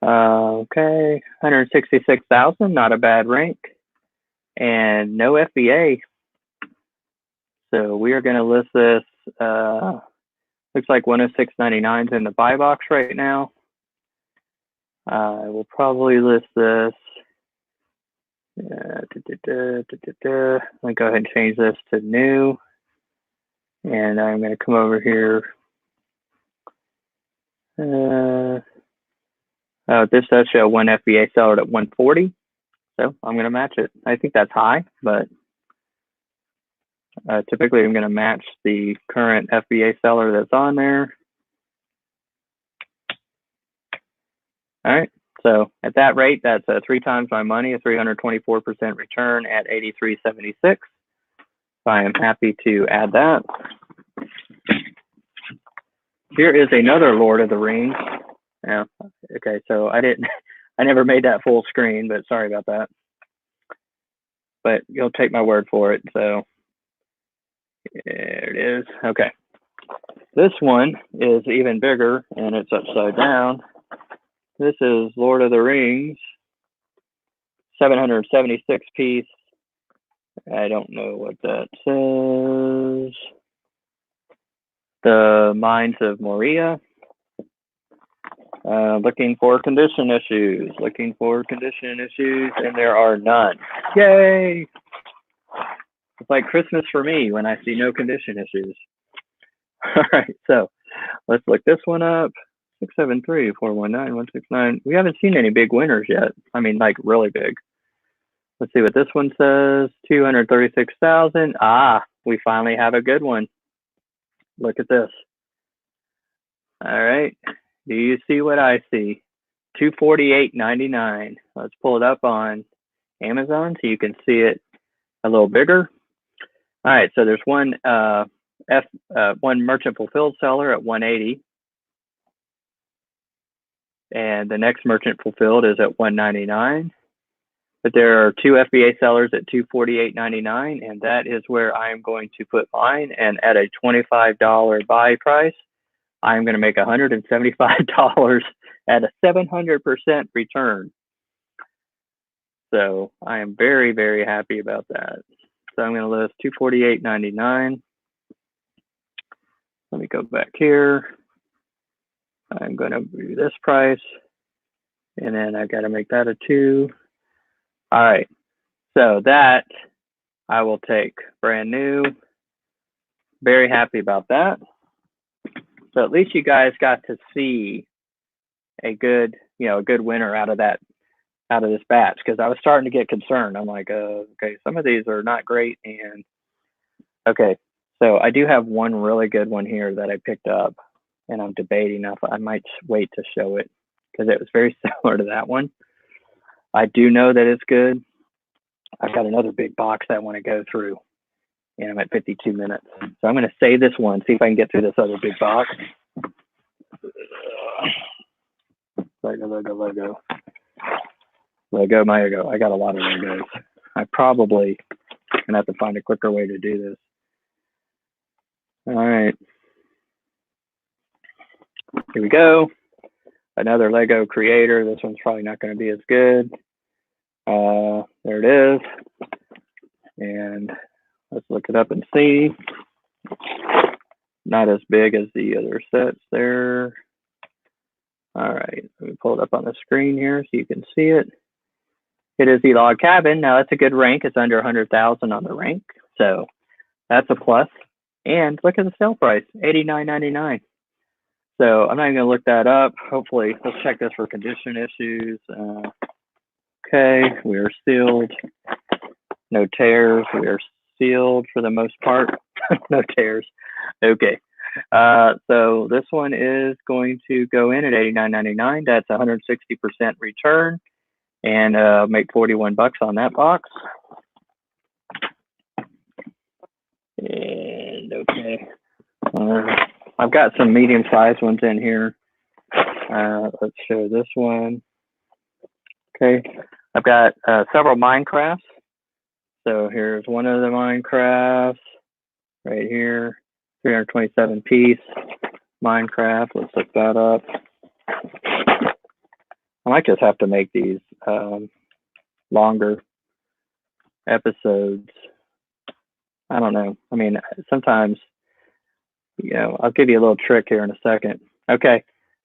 Okay, 166,000, not a bad rank, and no FBA. So we are going to list this. Looks like 106.99 is in the buy box right now. I will probably list this. Let me go ahead and change this to new, and I'm going to come over here. This does show one FBA seller at 140, so I'm going to match it. I think that's high, but typically I'm going to match the current FBA seller that's on there. All right, so at that rate, that's 3 times my money, a 324% return at 83.76. I am happy to add that. Here is another Lord of the Rings. Yeah, okay, so I never made that full screen, but sorry about that. But you'll take my word for it. So there it is. Okay. This one is even bigger and it's upside down. This is Lord of the Rings, 776 piece I don't know what that says. The Mines of Moria. Looking for condition issues. Looking for condition issues, and there are none. Yay! It's like Christmas for me when I see no condition issues. All right, so let's look this one up. 673-419-169. We haven't seen any big winners yet. I mean, like really big. Let's see what this one says. 236,000. Ah, we finally have a good one. Look at this. All right. Do you see what I see? 248.99. Let's pull it up on Amazon so you can see it a little bigger. All right, so there's one one merchant fulfilled seller at 180, and the next merchant fulfilled is at 199. But there are two FBA sellers at 248.99, and that is where I am going to put mine. And at a $25 buy price, I'm going to make $175 at a 700% return. So I am very, very happy about that. So I'm going to list 248.99. Let me go back here. I'm going to do this price, and then I've got to make that a 2. All right. So that I will take brand new. Very happy about that. So at least you guys got to see a good, a good winner out of this batch, because I was starting to get concerned. I'm like, okay, some of these are not great. And okay, so I do have one really good one here that I picked up, and I'm debating if I might wait to show it because it was very similar to that one. I do know that it's good. I've got another big box that I want to go through, and I'm at 52 minutes. So I'm going to save this one, see if I can get through this other big box. Lego. I got a lot of Legos. I probably gonna have to find a quicker way to do this. All right. Here we go. Another Lego creator. This one's probably not going to be as good. There it is. And let's look it up and see. Not as big as the other sets there. All right, let me pull it up on the screen here so you can see it. It is the log cabin. Now that's a good rank. It's under 100,000 on the rank, so that's a plus. And look at the sale price, $89.99. So I'm not even gonna look that up. Hopefully, let's check this for condition issues. Okay, we are sealed. No tears. We are sealed for the most part. No tears. Okay. So this one is going to go in at $89.99. That's 160% return, and make 41 bucks on that box. And okay, I've got some medium-sized ones in here. Let's show this one. Okay, I've got several Minecrafts. So here's one of the Minecrafts right here, 327 piece Minecraft. Let's look that up. I might just have to make these longer episodes. I don't know. I mean, sometimes, I'll give you a little trick here in a second. Okay,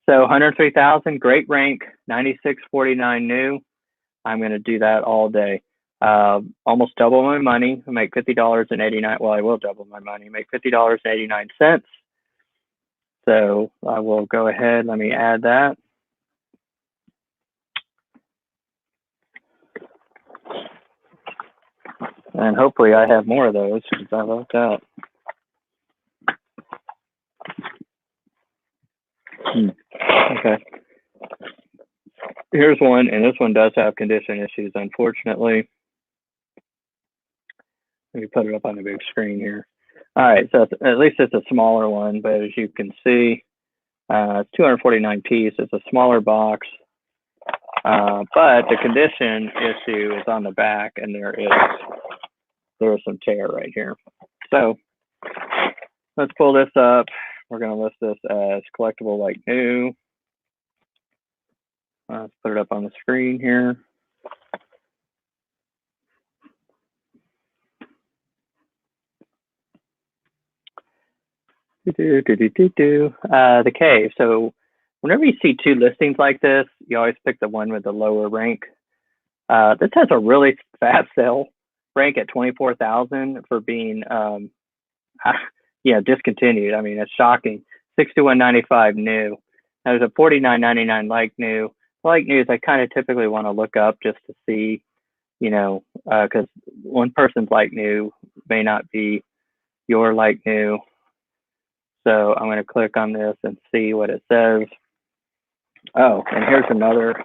so 103,000, great rank, 96.49 new. I'm going to do that all day. Almost double my money. I make $50.89. Well, I will double my money. Make $50.89. So I will go ahead. Let me add that. And hopefully I have more of those because I like that. Okay. Here's one, and this one does have condition issues, unfortunately. Let me put it up on the big screen here. All right, so at least it's a smaller one, but as you can see, it's 249 piece. It's a smaller box, but the condition issue is on the back, and there is some tear right here. So let's pull this up. We're going to list this as collectible like new. Let's put it up on the screen here. The cave. So whenever you see two listings like this, you always pick the one with the lower rank. This has a really fast sell rank at 24,000 for being discontinued. I mean, it's shocking. 61.95 new. There's a 49.99 like new. Like news, I kind of typically want to look up just to see, because one person's like new may not be your like new. So I'm going to click on this and see what it says. Oh, and here's another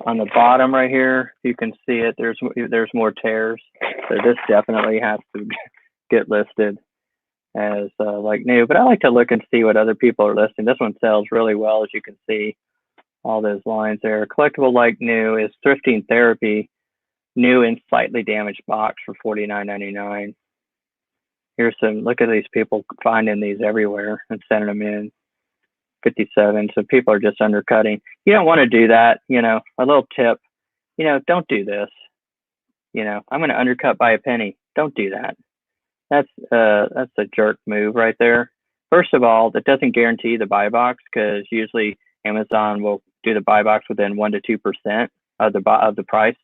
on the bottom right here. You can see it. There's more tears. So this definitely has to get listed as like new. But I like to look and see what other people are listing. This one sells really well, as you can see. All those lines there. Collectible like new is Thrifting Therapy, new and slightly damaged box for $49.99. Here's some, look at these people finding these everywhere and sending them in. 57. So people are just undercutting. You don't want to do that. A little tip, don't do this. I'm going to undercut by a penny. Don't do that. That's a jerk move right there. First of all, that doesn't guarantee the buy box, because usually Amazon will do the buy box within 1 to 2% of the price.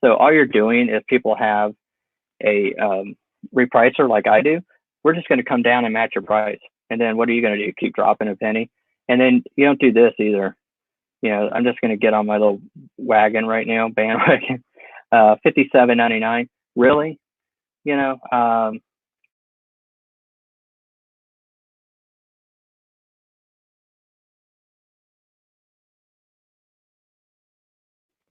So all you're doing, if people have a repricer like I do, we're just going to come down and match your price. And then what are you going to do? Keep dropping a penny? And then you don't do this either. I'm just going to get on my little wagon right now, bandwagon. $57.99. Really?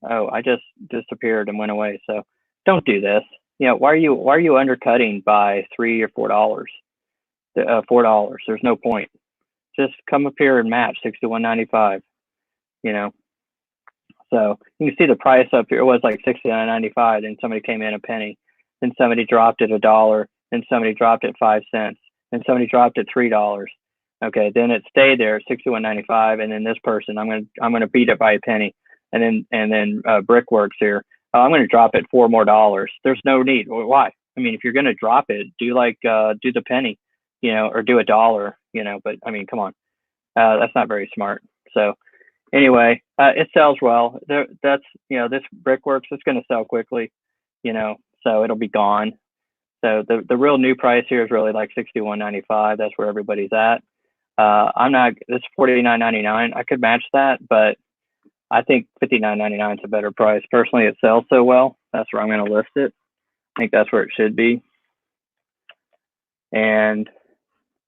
Oh, I just disappeared and went away. So don't do this. Why are you undercutting by $3 or $4? $4. There's no point. Just come up here and match 61.95. So you can see the price up here. It was like 69.95. Then somebody came in a penny. Then somebody dropped it $1. Then somebody dropped it 5 cents. Then somebody dropped it $3. Okay, then it stayed there at 61.95. And then this person, I'm gonna beat it by a penny. And then Brickworks here. I'm going to drop it $4 more. There's no need. Why? I mean, if you're going to drop it, do the penny, or do $1, But I mean, come on, that's not very smart. So anyway, it sells well. That's this Brickworks is going to sell quickly, so it'll be gone. So the real new price here is really like 61.95. That's where everybody's at. I'm not. It's $49.99. I could match that, but I think $59.99 is a better price. Personally, it sells so well. That's where I'm going to list it. I think that's where it should be. And,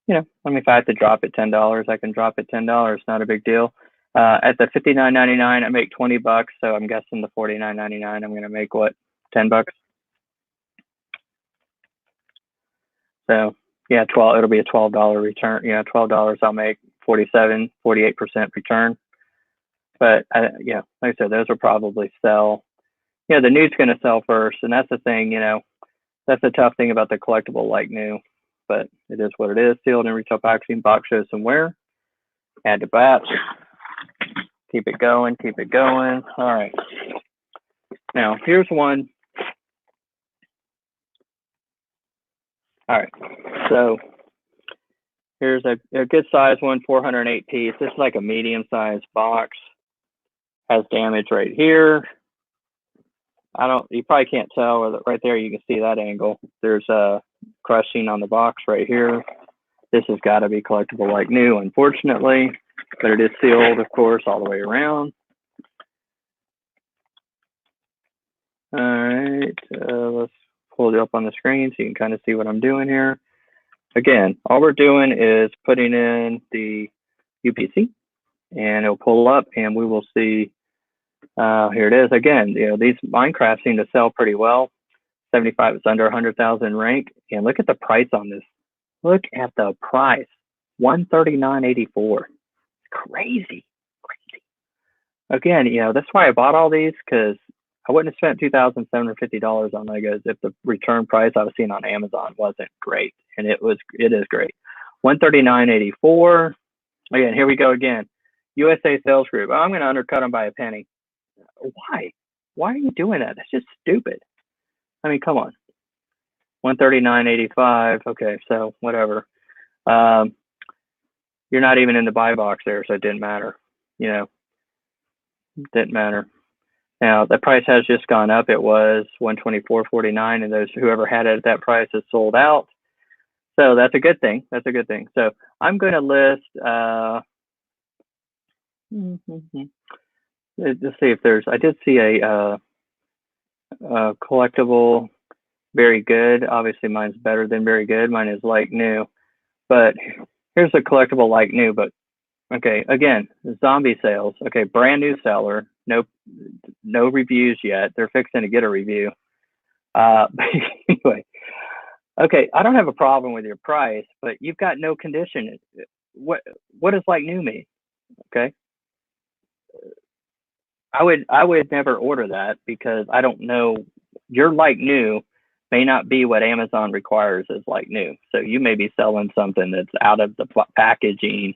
if I have to drop it $10, I can drop it $10. Not a big deal. At the $59.99, I make $20. So I'm guessing the $49.99, I'm going to make what, $10? So yeah, it'll be a $12 return. $12 I'll make 48% return. But like I said, those will probably sell. The new's going to sell first, and that's the thing. That's the tough thing about the collectible like new. But it is what it is. Sealed in retail packaging. Box shows some wear. Add to batch. Keep it going. Keep it going. All right. Now here's one. All right. So here's a good size one, 408 piece. This is like a medium sized box. Has damage right here. You probably can't tell, right there you can see that angle. There's a crushing on the box right here. This has got to be collectible like new, unfortunately, but it is sealed, of course, all the way around. All right, let's pull it up on the screen so you can kind of see what I'm doing here. Again, all we're doing is putting in the UPC, and it'll pull up, and we will see. Here it is again. These Minecraft seem to sell pretty well. 75 is under 100,000 rank, and look at the price on this. Look at the price, $139.84. Crazy. Again, that's why I bought all these, because I wouldn't have spent $2,750 on Legos if the return price I was seeing on Amazon wasn't great, and it is great. $139.84. Again, here we go again. USA Sales Group. I'm going to undercut them by a penny. Why? Why are you doing that? That's just stupid. I mean, come on. $139.85. Okay, so whatever. you're not even in the buy box there, so it didn't matter. You know, didn't matter. Now the price has just gone up. It was 124.49, and those whoever had it at that price is sold out. So that's a good thing. That's a good thing. So I'm going to list. Let's see if there's. I did see a collectible, very good. Obviously, mine's better than very good. Mine is like new, but here's a collectible like new. But okay, again, zombie sales. Okay, brand new seller. No reviews yet. They're fixing to get a review. Anyway, okay, I don't have a problem with your price, but you've got no condition. What does like new mean? Okay, I would never order that because I don't know. Your like new may not be what Amazon requires as like new. So you may be selling something that's out of the packaging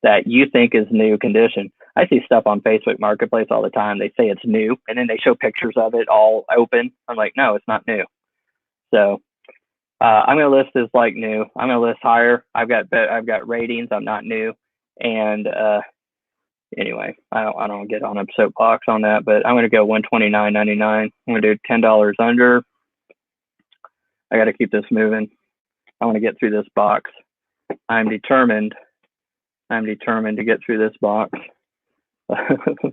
that you think is new condition. I see stuff on Facebook Marketplace all the time. They say it's new, and then they show pictures of it all open. I'm like, no, it's not new. So I'm going to list as like new. I'm going to list higher. I've got ratings. I'm not new, and anyway, I don't get on a soapbox on that, but I'm going to go $129.99. I'm going to do $10 under. I got to keep this moving. I want to get through this box. I'm determined to get through this box.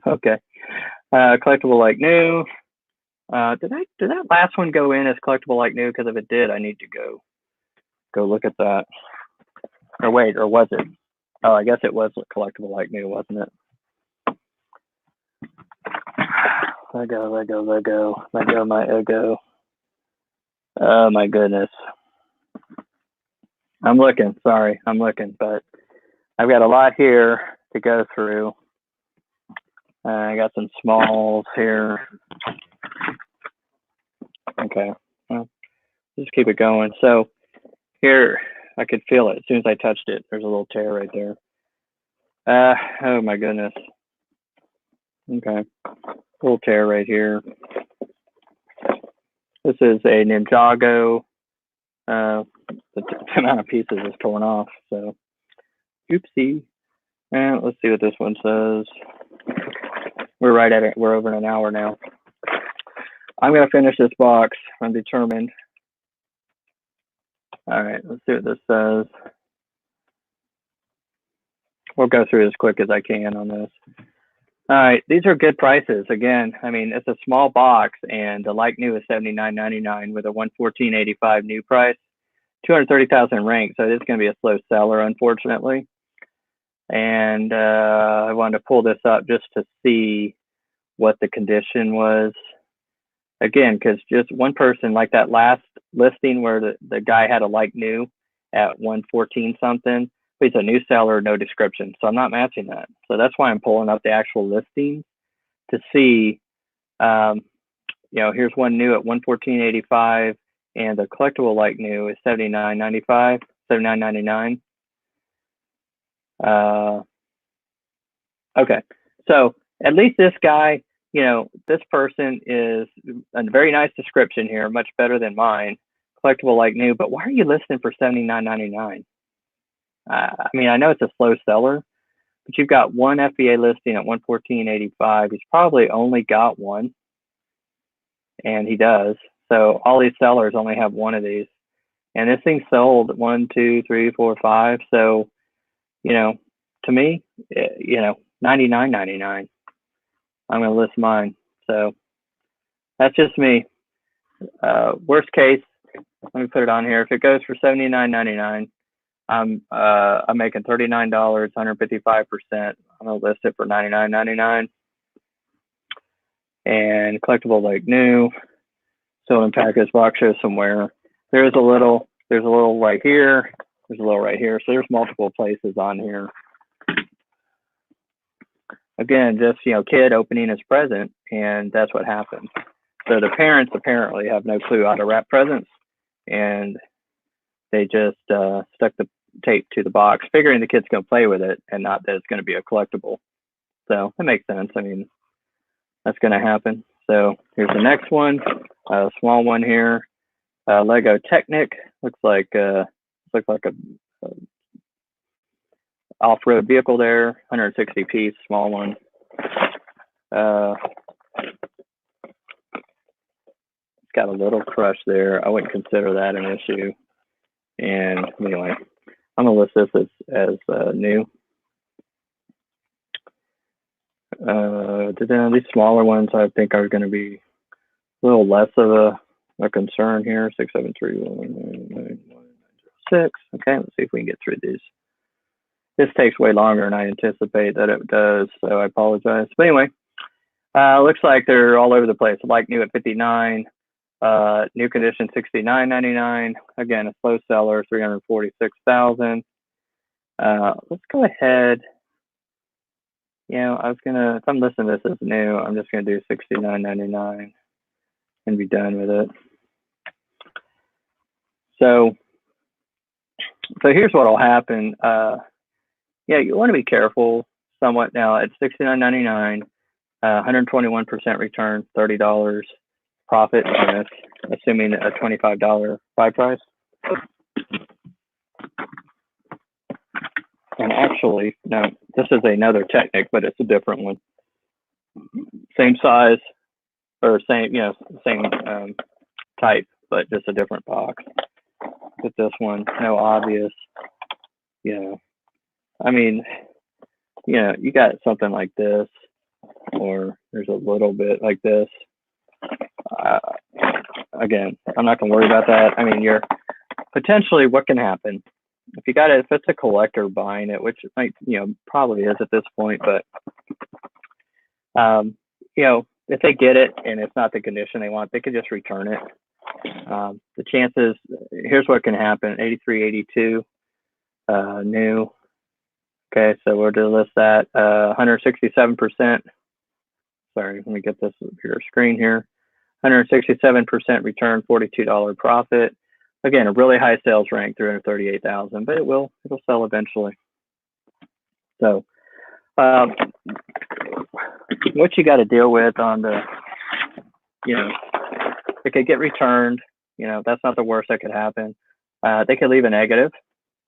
Okay. Collectible like new. Did that last one go in as collectible like new? Because if it did, I need to go look at that. Or wait, or was it? Oh, I guess it was collectible like new, wasn't it? Let go, my ego. Oh my goodness. I'm looking, but I've got a lot here to go through. I got some smalls here. Okay, well, just keep it going. So here, I could feel it as soon as I touched it. There's a little tear right there. Oh my goodness. Okay, little tear right here. This is a Ninjago. The amount of pieces is torn off, so oopsie. And let's see what this one says. We're right at it. We're over an hour now. I'm going to finish this box. I'm determined. All right, let's see what this says. We'll go through as quick as I can on this. All right, these are good prices. Again, I mean, it's a small box, and the like new is $79.99 with a $114.85 new price, 230,000 ranked. So it's going to be a slow seller, unfortunately. And I wanted to pull this up just to see what the condition was. Again, because just one person, like that last listing where the guy had a like new at 114 something, but he's a new seller, no description. So I'm not matching that. So that's why I'm pulling up the actual listing to see, here's one new at 114.85, and the collectible like new is $79.95, $79.99. Okay, so at least this guy, this person is a very nice description here, much better than mine. Collectible like new, but why are you listing for $79.99? I mean, I know it's a slow seller, but you've got one FBA listing at 114.85. He's probably only got one, and he does. So all these sellers only have one of these, and this thing sold 1, 2, 3, 4, 5. So, to me, $99.99. I'm going to list mine. So that's just me. Worst case, let me put it on here. If it goes for $79.99, I'm making $39, 155%. I'm going to list it for $99.99. And collectible like new. So in package box shows somewhere. There's a little right here. There's a little right here. So there's multiple places on here. Again, just, kid opening his present, and that's what happened. So the parents apparently have no clue how to wrap presents, and they just stuck the tape to the box, figuring the kid's going to play with it and not that it's going to be a collectible. So it makes sense. I mean, that's going to happen. So here's the next one, a small one here. Lego Technic looks like a off-road vehicle there, 160 piece, small one. It's got a little crush there. I wouldn't consider that an issue. And anyway, I'm gonna list this as new. These smaller ones I think are going to be a little less of a concern here. 673-199-6. Okay, let's see if we can get through these. This takes way longer than I anticipate that it does, so I apologize. But anyway, looks like they're all over the place. Like new at 59, new condition 69.99. Again, a slow seller, 346,000. Let's go ahead. You know, I was gonna, if I'm listing this as new, I'm just gonna do 69.99 and be done with it. So here's what will happen. Yeah, you want to be careful somewhat now. At 69.99, 121% return, $30 profit on this, assuming a $25 buy price. And actually, no, this is another Technic, but it's a different one. Same size, or same, you know, same type, but just a different box. With this one, no obvious, you know. I mean, you know, you got something like this, or there's a little bit like this. Again, I'm not gonna worry about that. I mean, you're potentially, what can happen if you got it, if it's a collector buying it, which it might, you know, probably is at this point, but you know, if they get it and it's not the condition they want, they could just return it. The chances, here's what can happen: 83, 82, new. Okay, so we're to list that 167%. Sorry, let me get this your screen here. 167% return, $42 profit. Again, a really high sales rank, 338,000, but it'll sell eventually. So, what you got to deal with on the, you know, it could get returned. You know, that's not the worst that could happen. They could leave a negative,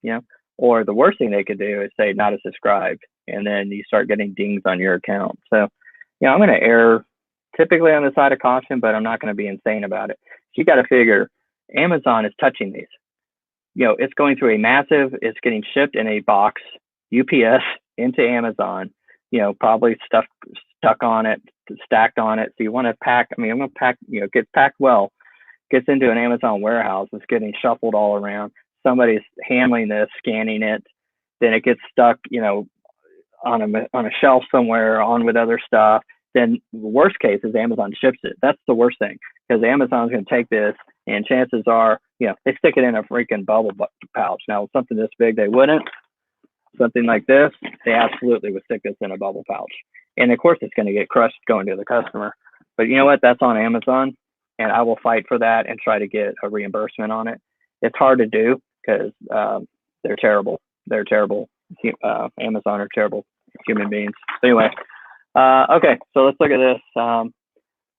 you know, or the worst thing they could do is say not as subscribed, and then you start getting dings on your account. So, you know, I'm going to err typically on the side of caution, but I'm not going to be insane about it. You got to figure Amazon is touching these. You know, it's going through a massive, it's getting shipped in a box, UPS into Amazon, you know, probably stuff stuck on it, stacked on it. So you want to pack, I mean, I'm going to pack, you know, get packed well, gets into an Amazon warehouse, it's getting shuffled all around. Somebody's handling this, scanning it, then it gets stuck, you know, on a shelf somewhere, on with other stuff. Then the worst case is Amazon ships it. That's the worst thing, because Amazon's going to take this, and chances are, you know, they stick it in a freaking bubble pouch. Now, something this big, they wouldn't. Something like this, they absolutely would stick this in a bubble pouch. And of course, it's going to get crushed going to the customer. But you know what? That's on Amazon, and I will fight for that and try to get a reimbursement on it. It's hard to do because they're terrible. They're terrible. Amazon are terrible human beings. So anyway, okay, so let's look at this.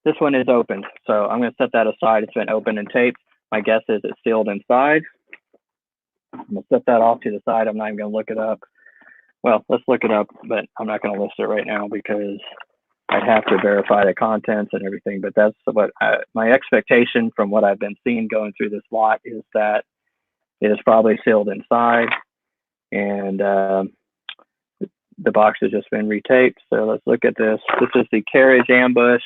This one is opened, so I'm going to set that aside. It's been opened and taped. My guess is it's sealed inside. I'm going to set that off to the side. I'm not even going to look it up. Well, let's look it up, but I'm not going to list it right now because I'd have to verify the contents and everything. But that's what my expectation from what I've been seeing going through this lot is that it is probably sealed inside, and the box has just been retaped. So let's look at this. This is the carriage ambush.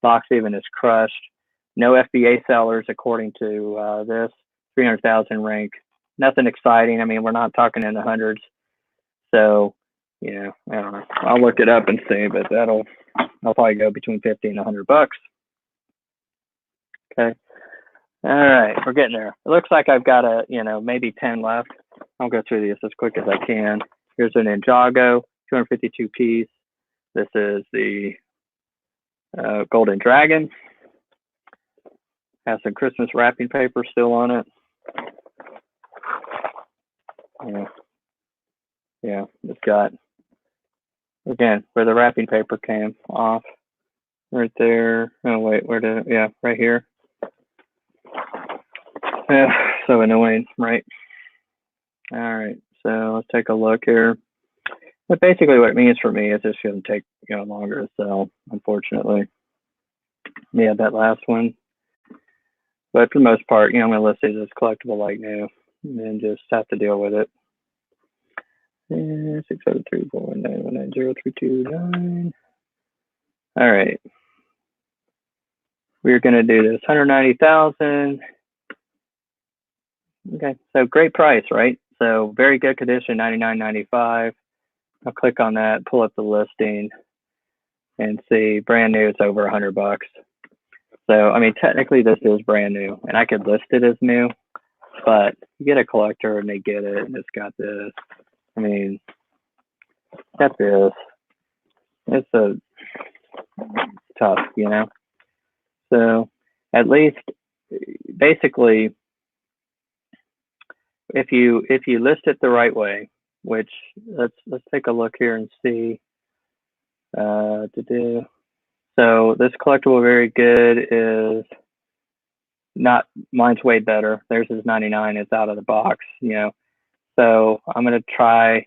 Box even is crushed. No FBA sellers according to this. 300,000 rank. Nothing exciting. I mean, we're not talking in the hundreds. So, you know, I don't know. I'll look it up and see, but I'll probably go between 50 and 100 bucks. Okay. All right, we're getting there. It looks like I've got maybe 10 left. I'll go through these as quick as I can. Here's an Ninjago, 252 piece. This is the Golden Dragon. Has some Christmas wrapping paper still on it. Yeah, it's got, again, where the wrapping paper came off. Right there. Oh, wait, right here. Yeah, so annoying, right? All right, So let's take a look here. But basically what it means for me is it's going to take, longer to sell, unfortunately. Yeah, that last one. But for the most part, I'm going to list it as collectible like new and then just have to deal with it. 673-419-190-329. All right. We're going to do this 190,000. Okay, so great price, right? So very good condition, 99.95. I'll click on that, pull up the listing, and see brand new. It's over $100. So I mean, technically this is brand new, and I could list it as new, but you get a collector and they get it, and it's got this. I mean, got this. It's tough, So at least, basically, if you list it the right way, which let's take a look here and see. So this collectible very good is not, mine's way better. Theirs is 99. It's out of the box, So I'm gonna try.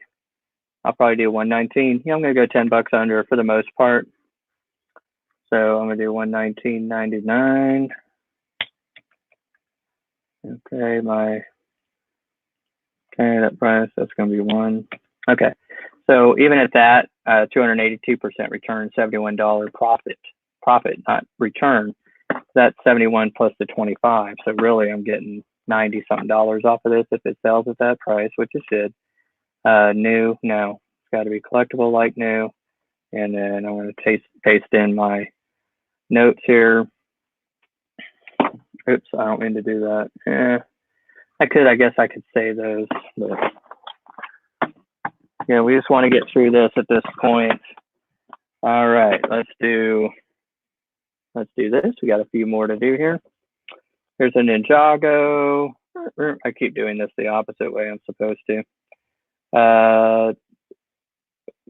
I'll probably do 119. I'm gonna go $10 under for the most part. So I'm gonna do 119.99. Okay, that price, that's gonna be one. Okay, so even at that, 282% return, $71 profit, not return. That's 71 plus the 25. So really, I'm getting $90-something off of this if it sells at that price, which it should. New, no, it's got to be collectible like new. And then I'm going to paste in my notes here. Oops, I don't mean to do that. I guess I could save those, but yeah, we just want to get through this at this point. All right, let's do this. We got a few more to do here. Here's a Ninjago. I keep doing this the opposite way I'm supposed to.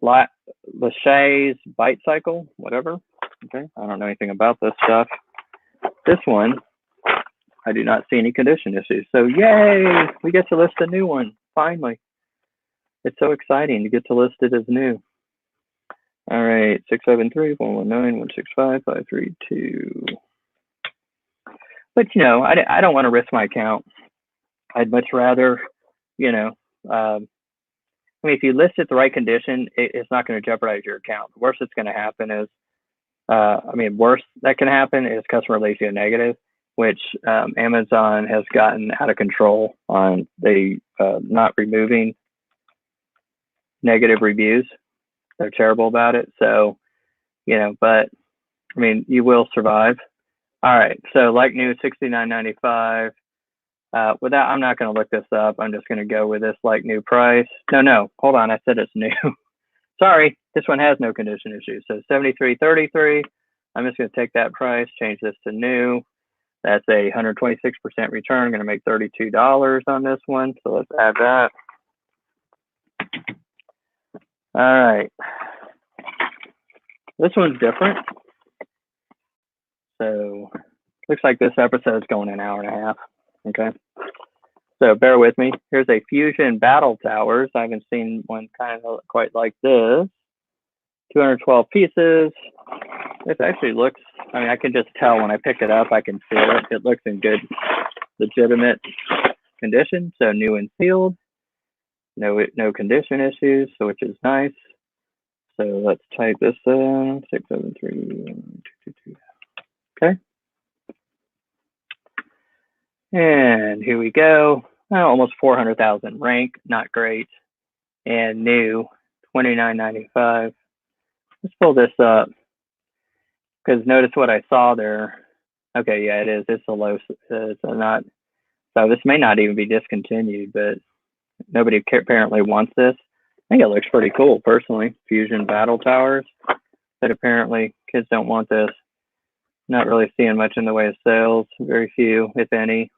Lachey's Bite Cycle, whatever. Okay, I don't know anything about this stuff. This one, I do not see any condition issues. So yay, we get to list a new one, finally. It's so exciting to get to list it as new. All right, 673-119-165-532. But, I don't want to risk my account. I'd much rather, I mean, if you list it the right condition, it's not going to jeopardize your account. The worst that's going to happen is, worst that can happen is customer leaves you a negative, which Amazon has gotten out of control on not removing negative reviews. They're terrible about it. So, but I mean, you will survive. All right. So like new, $69.95. With that, I'm not going to look this up. I'm just going to go with this like new price. No, hold on. I said it's new. Sorry, this one has no condition issues. So $73.33. I'm just going to take that price, change this to new. That's a 126% return. I'm going to make $32 on this one. So let's add that. All right. This one's different. So looks like this episode's going an hour and a half. Okay. So bear with me. Here's a Fusion Battle Towers. I haven't seen one kind of quite like this. 212 pieces. This actually looks, I can just tell when I pick it up, I can feel it. It looks in good, legitimate condition. So new and sealed. No condition issues, so which is nice. So let's type this in, 673-222. Okay. And here we go. Almost 400,000 rank, not great. And new, $29.95. Let's pull this up because notice what I saw there. Okay, yeah, it is. It's a low. It's not. So this may not even be discontinued, but nobody apparently wants this. I think it looks pretty cool, personally. Fusion Battle Towers, but apparently kids don't want this. Not really seeing much in the way of sales. Very few, if any.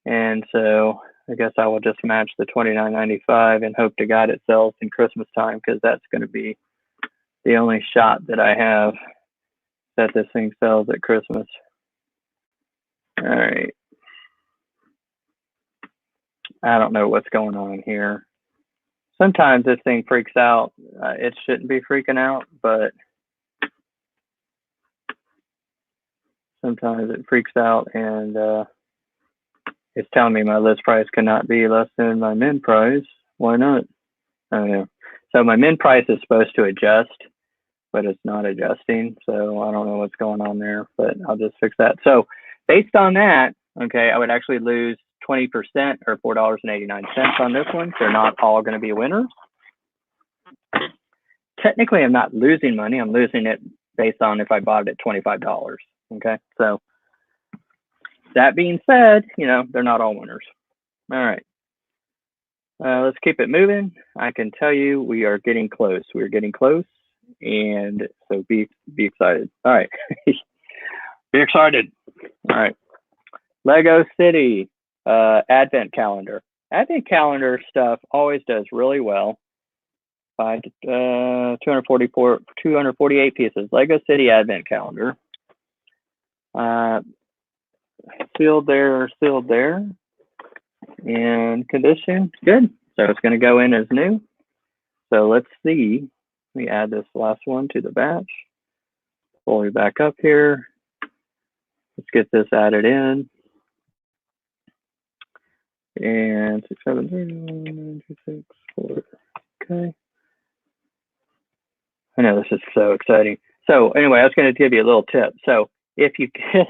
And so I guess I will just match the $29.95 and hope to God it sells in Christmas time, because that's going to be the only shot that I have that this thing sells at Christmas. All right. I don't know what's going on here. Sometimes this thing freaks out. It shouldn't be freaking out, but sometimes it freaks out and it's telling me my list price cannot be less than my min price. Why not? Oh yeah. So my min price is supposed to adjust, but it's not adjusting. So I don't know what's going on there, but I'll just fix that. So based on that, okay, I would actually lose 20% or $4.89 on this one. They're not all going to be winners. Technically, I'm not losing money. I'm losing it based on if I bought it at $25. Okay, so that being said, you know, they're not all winners. All right. Let's keep it moving. I can tell you we are getting close. We're getting close, and so be excited. All right. Be excited. All right. Lego City Advent Calendar. Advent Calendar stuff always does really well. 248 pieces. Lego City Advent Calendar. Sealed there, sealed there. And condition, good. So it's going to go in as new. So let's see. Let me add this last one to the batch. Pull it back up here. Let's get this added in. And 6, 7, 3, 9, 2, 6, 4. Okay. I know this is so exciting. So anyway, I was going to give you a little tip. So if you get,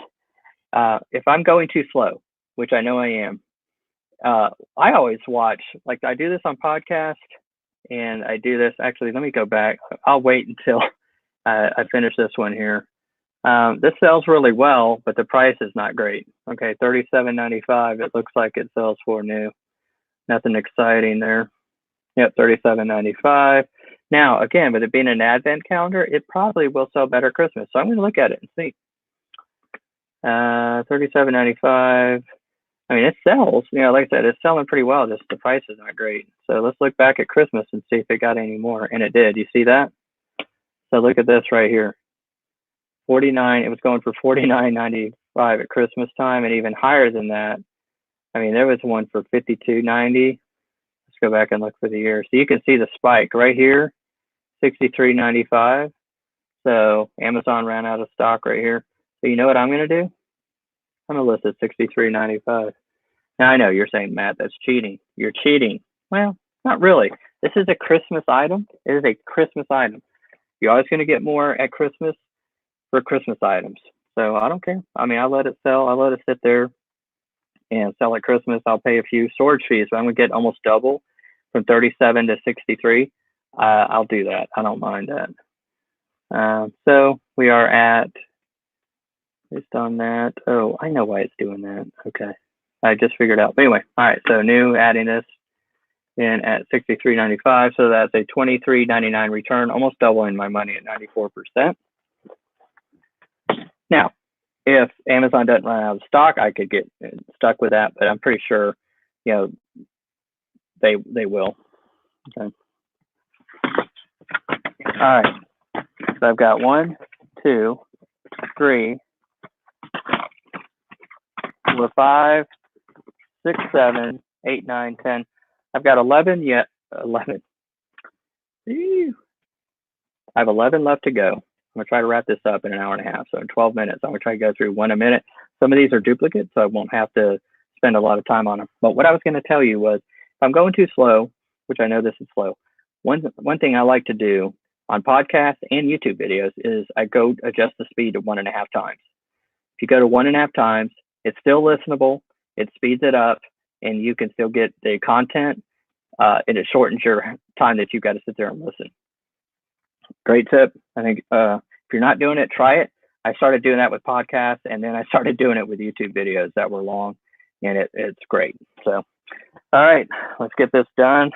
if I'm going too slow, which I know I am, I always watch, like I do this on podcast and I do this, actually, let me go back. I'll wait until I finish this one here. This sells really well, but the price is not great. Okay, $37.95. It looks like it sells for new. Nothing exciting there. Yep, $37.95. Now, again, with it being an advent calendar, it probably will sell better Christmas. So I'm going to look at it and see. $37.95. I mean, it sells. You know, like I said, it's selling pretty well. Just the price is not great. So let's look back at Christmas and see if it got any more. And it did. You see that? So look at this right here. 49. It was going for $49.95 at Christmas time, and even higher than that. I mean, there was one for $52.90. Let's go back and look for the year. So you can see the spike right here, $63.95. So Amazon ran out of stock right here. So you know what I'm going to do? I'm going to list it $63.95. Now I know you're saying, Matt, that's cheating. You're cheating. Well, not really. This is a Christmas item. It is a Christmas item. You're always going to get more at Christmas for Christmas items. So I don't care. I mean, I let it sell. I let it sit there and sell at Christmas. I'll pay a few storage fees, but I'm going to get almost double from 37 to 63. I'll do that. I don't mind that. So we are at, based on that. Oh, I know why it's doing that. Okay. I just figured out. But anyway, all right. So new, adding this in at $63.95. So that's a $23.99 return, almost doubling my money at 94%. Now, if Amazon doesn't run out of stock, I could get stuck with that, but I'm pretty sure, you know, they will. Okay. All right. So I've got 1, 2, 3, 4, 5, 6, 7, 8, 9, 10. I've got 11 yet. 11. Ew. I have 11 left to go. I'm going to try to wrap this up in an hour and a half. So in 12 minutes, I'm going to try to go through one a minute. Some of these are duplicates, so I won't have to spend a lot of time on them. But what I was going to tell you was, if I'm going too slow, which I know this is slow, one thing I like to do on podcasts and YouTube videos is I go adjust the speed to 1.5 times. If you go to 1.5 times, it's still listenable. It speeds it up, and you can still get the content, and it shortens your time that you've got to sit there and listen. Great tip. I think if you're not doing it, try it. I started doing that with podcasts, and then I started doing it with YouTube videos that were long, and it's great. So, all right, let's get this done.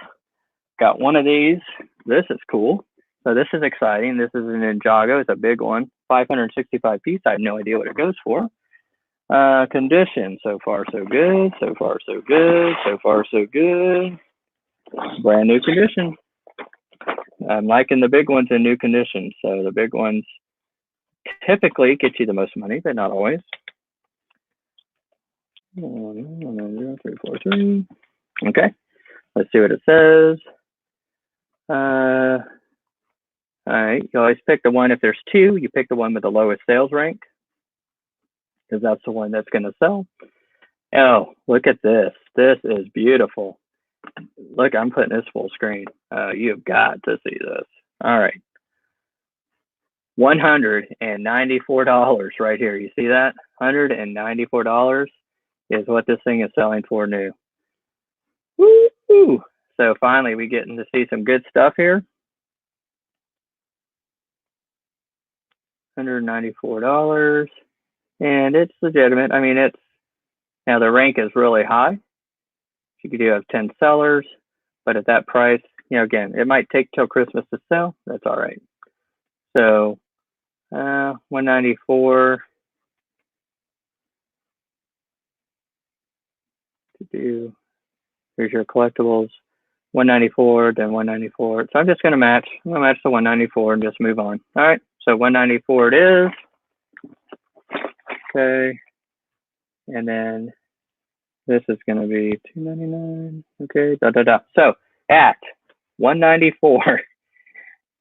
Got one of these. This is cool. So this is exciting. This is an Ninjago. It's a big one, 565 piece. I have no idea what it goes for. Condition, so far so good. So far so good. So far so good. Brand new condition. I'm liking the big ones in new condition. So the big ones typically get you the most money, but not always. 3, 4, 3. Okay, let's see what it says. All right, you always pick the one, if there's two, you pick the one with the lowest sales rank, because that's the one that's going to sell. Oh, look at this. This is beautiful. Look, I'm putting this full screen. You've got to see this. All right. $194 right here. You see that? $194 is what this thing is selling for new. Woo! So finally, we getting to see some good stuff here. $194, and it's legitimate. I mean, it's now the rank is really high. You do have 10 sellers, but at that price, you know, again, it might take till Christmas to sell. That's all right. So 194 to do. Here's your collectibles. 194, then 194. So I'm just gonna match. I'm gonna match the 194 and just move on. All right. So 194 it is. Okay. And then this is gonna be 299. Okay. So at 194,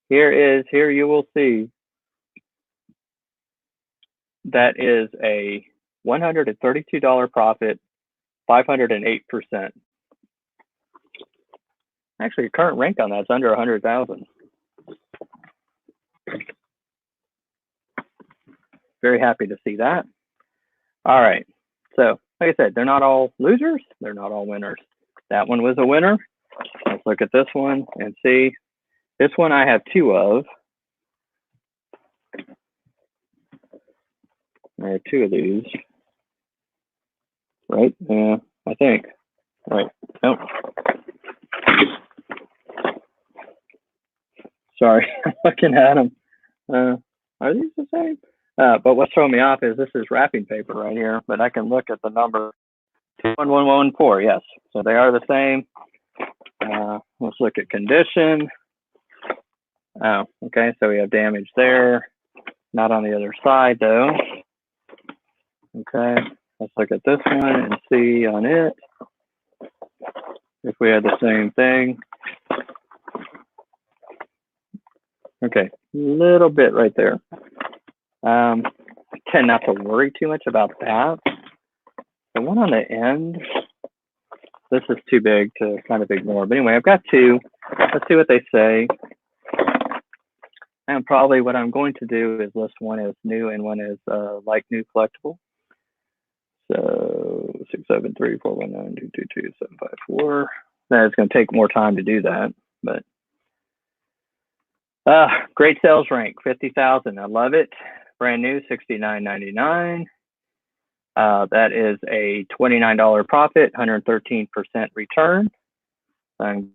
here you will see that is a $132 profit, 508%. Actually, current rank on that's under 100,000. Very happy to see that. All right. So, like I said, they're not all losers. They're not all winners. That one was a winner. Let's look at this one and see. This one I have two of. I have two of these. Right? Yeah, I think. Right. Nope. Sorry, I'm looking at them. Are these the same? But what's throwing me off is this is wrapping paper right here, but I can look at the number 21114. Yes, so they are the same. Let's look at condition. Oh, okay, so we have damage there. Not on the other side though. Okay, let's look at this one and see on it if we had the same thing. Okay, little bit right there. I tend not to worry too much about that. The one on the end, this is too big to kind of ignore. But anyway, I've got two. Let's see what they say. And probably what I'm going to do is list one as new and one as like new collectible. So 673-419-222-754. Now it's going to take more time to do that, but great sales rank, 50,000. I love it. Brand new, $69.99. That is a $29 profit, 113% return. I'm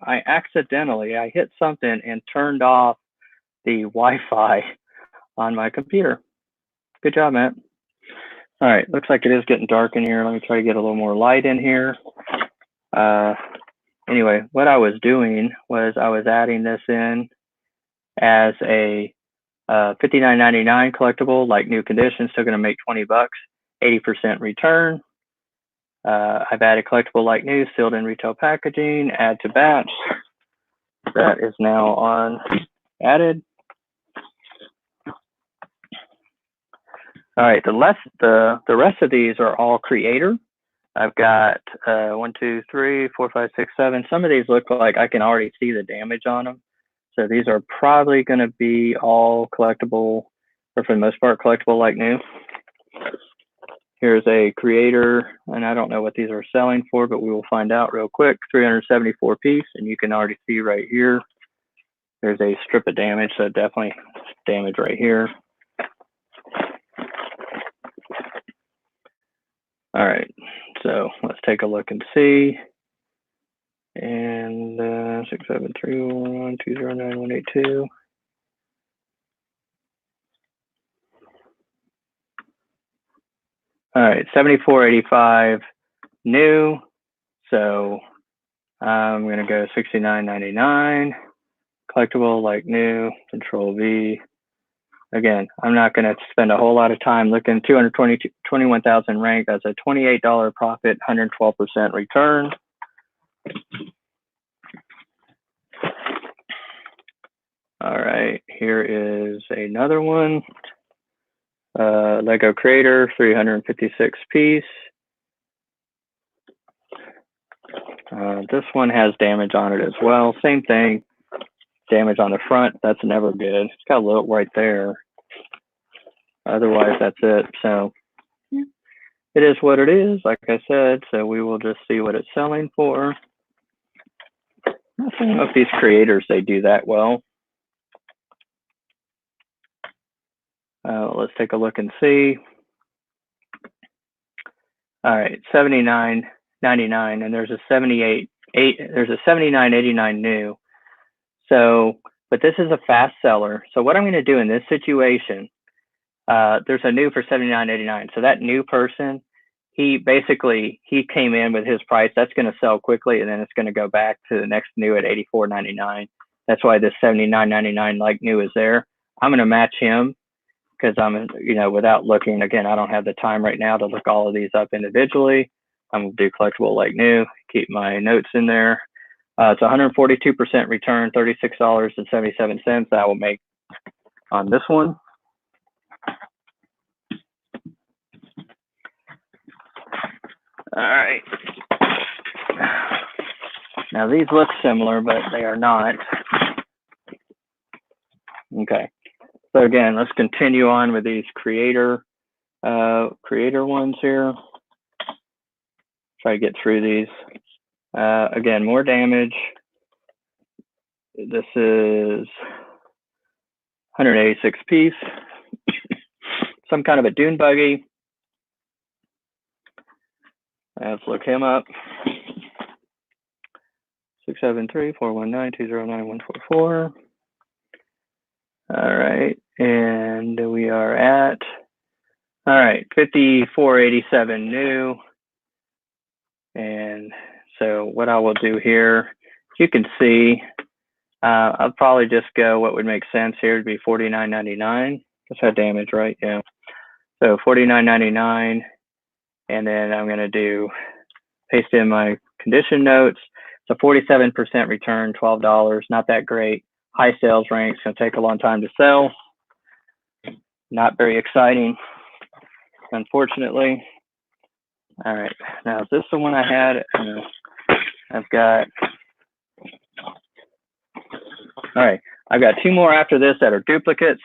I hit something and turned off the Wi-Fi on my computer. Good job, Matt. All right, looks like it is getting dark in here. Let me try to get a little more light in here. Anyway, what I was doing was I was adding this in as a $59.99 collectible, like new condition, still going to make 20 bucks, 80% return. I've added collectible like new, sealed in retail packaging, add to batch. That is now on added. All right, the rest of these are all creator. I've got 1, 2, 3, 4, 5, 6, 7. Some of these look like I can already see the damage on them. So these are probably going to be all collectible, or for the most part, collectible like new. Here's a creator, and I don't know what these are selling for, but we will find out real quick. 374 piece, and you can already see right here, there's a strip of damage, so definitely damage right here. All right, so let's take a look and see. And 67311209182. All right, 7485 new. So I'm gonna go 69.99. Collectible like new. Control V. Again, I'm not gonna spend a whole lot of time looking. 221,000 rank. That's a $28 profit, 112% return. All right, here is another one. Lego Creator, 356 piece. This one has damage on it as well. Same thing, damage on the front. That's never good. It's got a little right there. Otherwise, that's it. So it is what it is, like I said. So we will just see what it's selling for. I don't know if these creators, they do that well. Let's take a look and see. All right, $79.99, and there's a there's a $79.89 new. So, but this is a fast seller. So what I'm going to do in this situation, there's a new for $79.89. So that new person, he came in with his price. That's going to sell quickly, and then it's going to go back to the next new at $84.99. That's why this $79.99 like new is there. I'm going to match him because I'm, without looking, again, I don't have the time right now to look all of these up individually. I'm going to do collectible like new, keep my notes in there. It's 142% return, $36.77 that will make on this one. All right. Now these look similar, but they are not. Okay. So again, let's continue on with these creator ones here. Try to get through these. Again, more damage. This is 186 piece. Some kind of a dune buggy. Let's look him up. 673-419-209-144. All right, and we are at, all right, 5487 new. And so what I will do here, you can see, I'll probably just go, what would make sense here would be $49.99. That's how damage, right? Yeah. So $49.99, and then I'm gonna do, paste in my condition notes. So 47% return, $12, not that great. High sales ranks, gonna take a long time to sell. Not very exciting, unfortunately. All right, now is this the one I had? I've got, all right, I've got two more after this that are duplicates,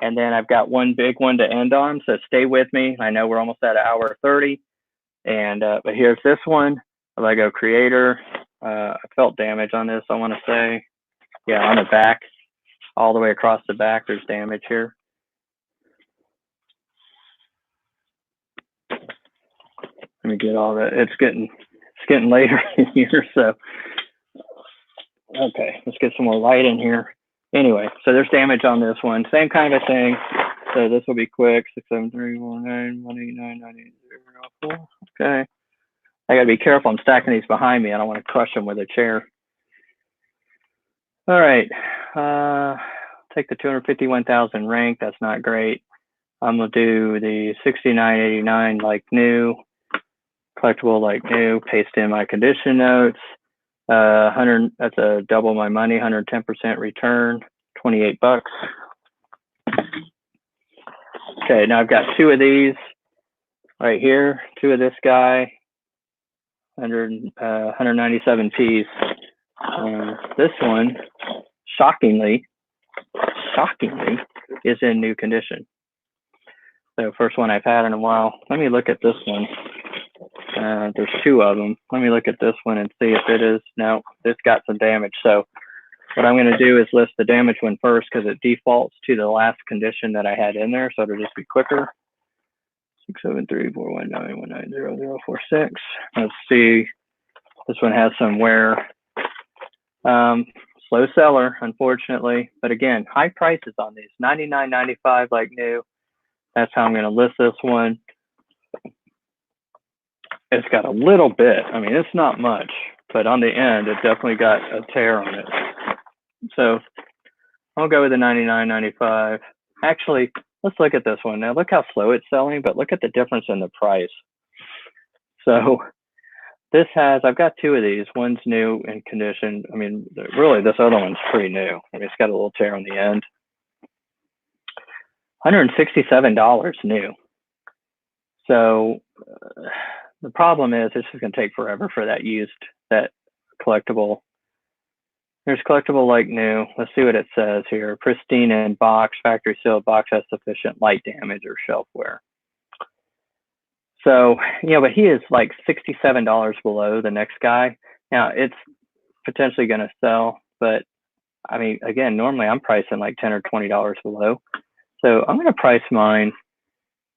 and then I've got one big one to end on, so stay with me. I know we're almost at 1:30, and but here's this one, a Lego Creator. I felt damage on this, I wanna say. Yeah, on the back, all the way across the back, there's damage here. Let me get all that. It's getting later in here, so Okay, let's get some more light in here. Anyway, so there's damage on this one. Same kind of thing. So this will be quick. 67319189980. Okay. I got to be careful. I'm stacking these behind me. I don't want to crush them with a chair. All right. Take the 251,000 rank. That's not great. I'm going to do the 6989 like new, collectible like new, paste in my condition notes. 100, that's a double my money, 110% return, 28 bucks. Okay, now I've got two of these right here, two of this guy, 197 piece. This one, shockingly, is in new condition. So first one I've had in a while. Let me look at this one. There's two of them. Let me look at this one and see if it is. No, this got some damage. So what I'm going to do is list the damage one first because it defaults to the last condition that I had in there. So it'll just be quicker. 6734191900046. Let's see. This one has some wear. Slow seller, unfortunately. But again, high prices on these. $99.95 like new. That's how I'm going to list this one. It's got a little bit. I mean, it's not much, but on the end, it definitely got a tear on it. So I'll go with the $99.95. Actually, let's look at this one. Now, look how slow it's selling, but look at the difference in the price. So this has, I've got two of these. One's new in condition. I mean, really, this other one's pretty new. I mean, it's got a little tear on the end. $167 new. So the problem is this is going to take forever for that that collectible. Here's collectible like new. Let's see what it says here. Pristine in box, factory sealed box has sufficient light damage or shelf wear. So, but he is like $67 below the next guy. Now it's potentially going to sell, but I mean, again, normally I'm pricing like $10 or $20 below. So I'm going to price mine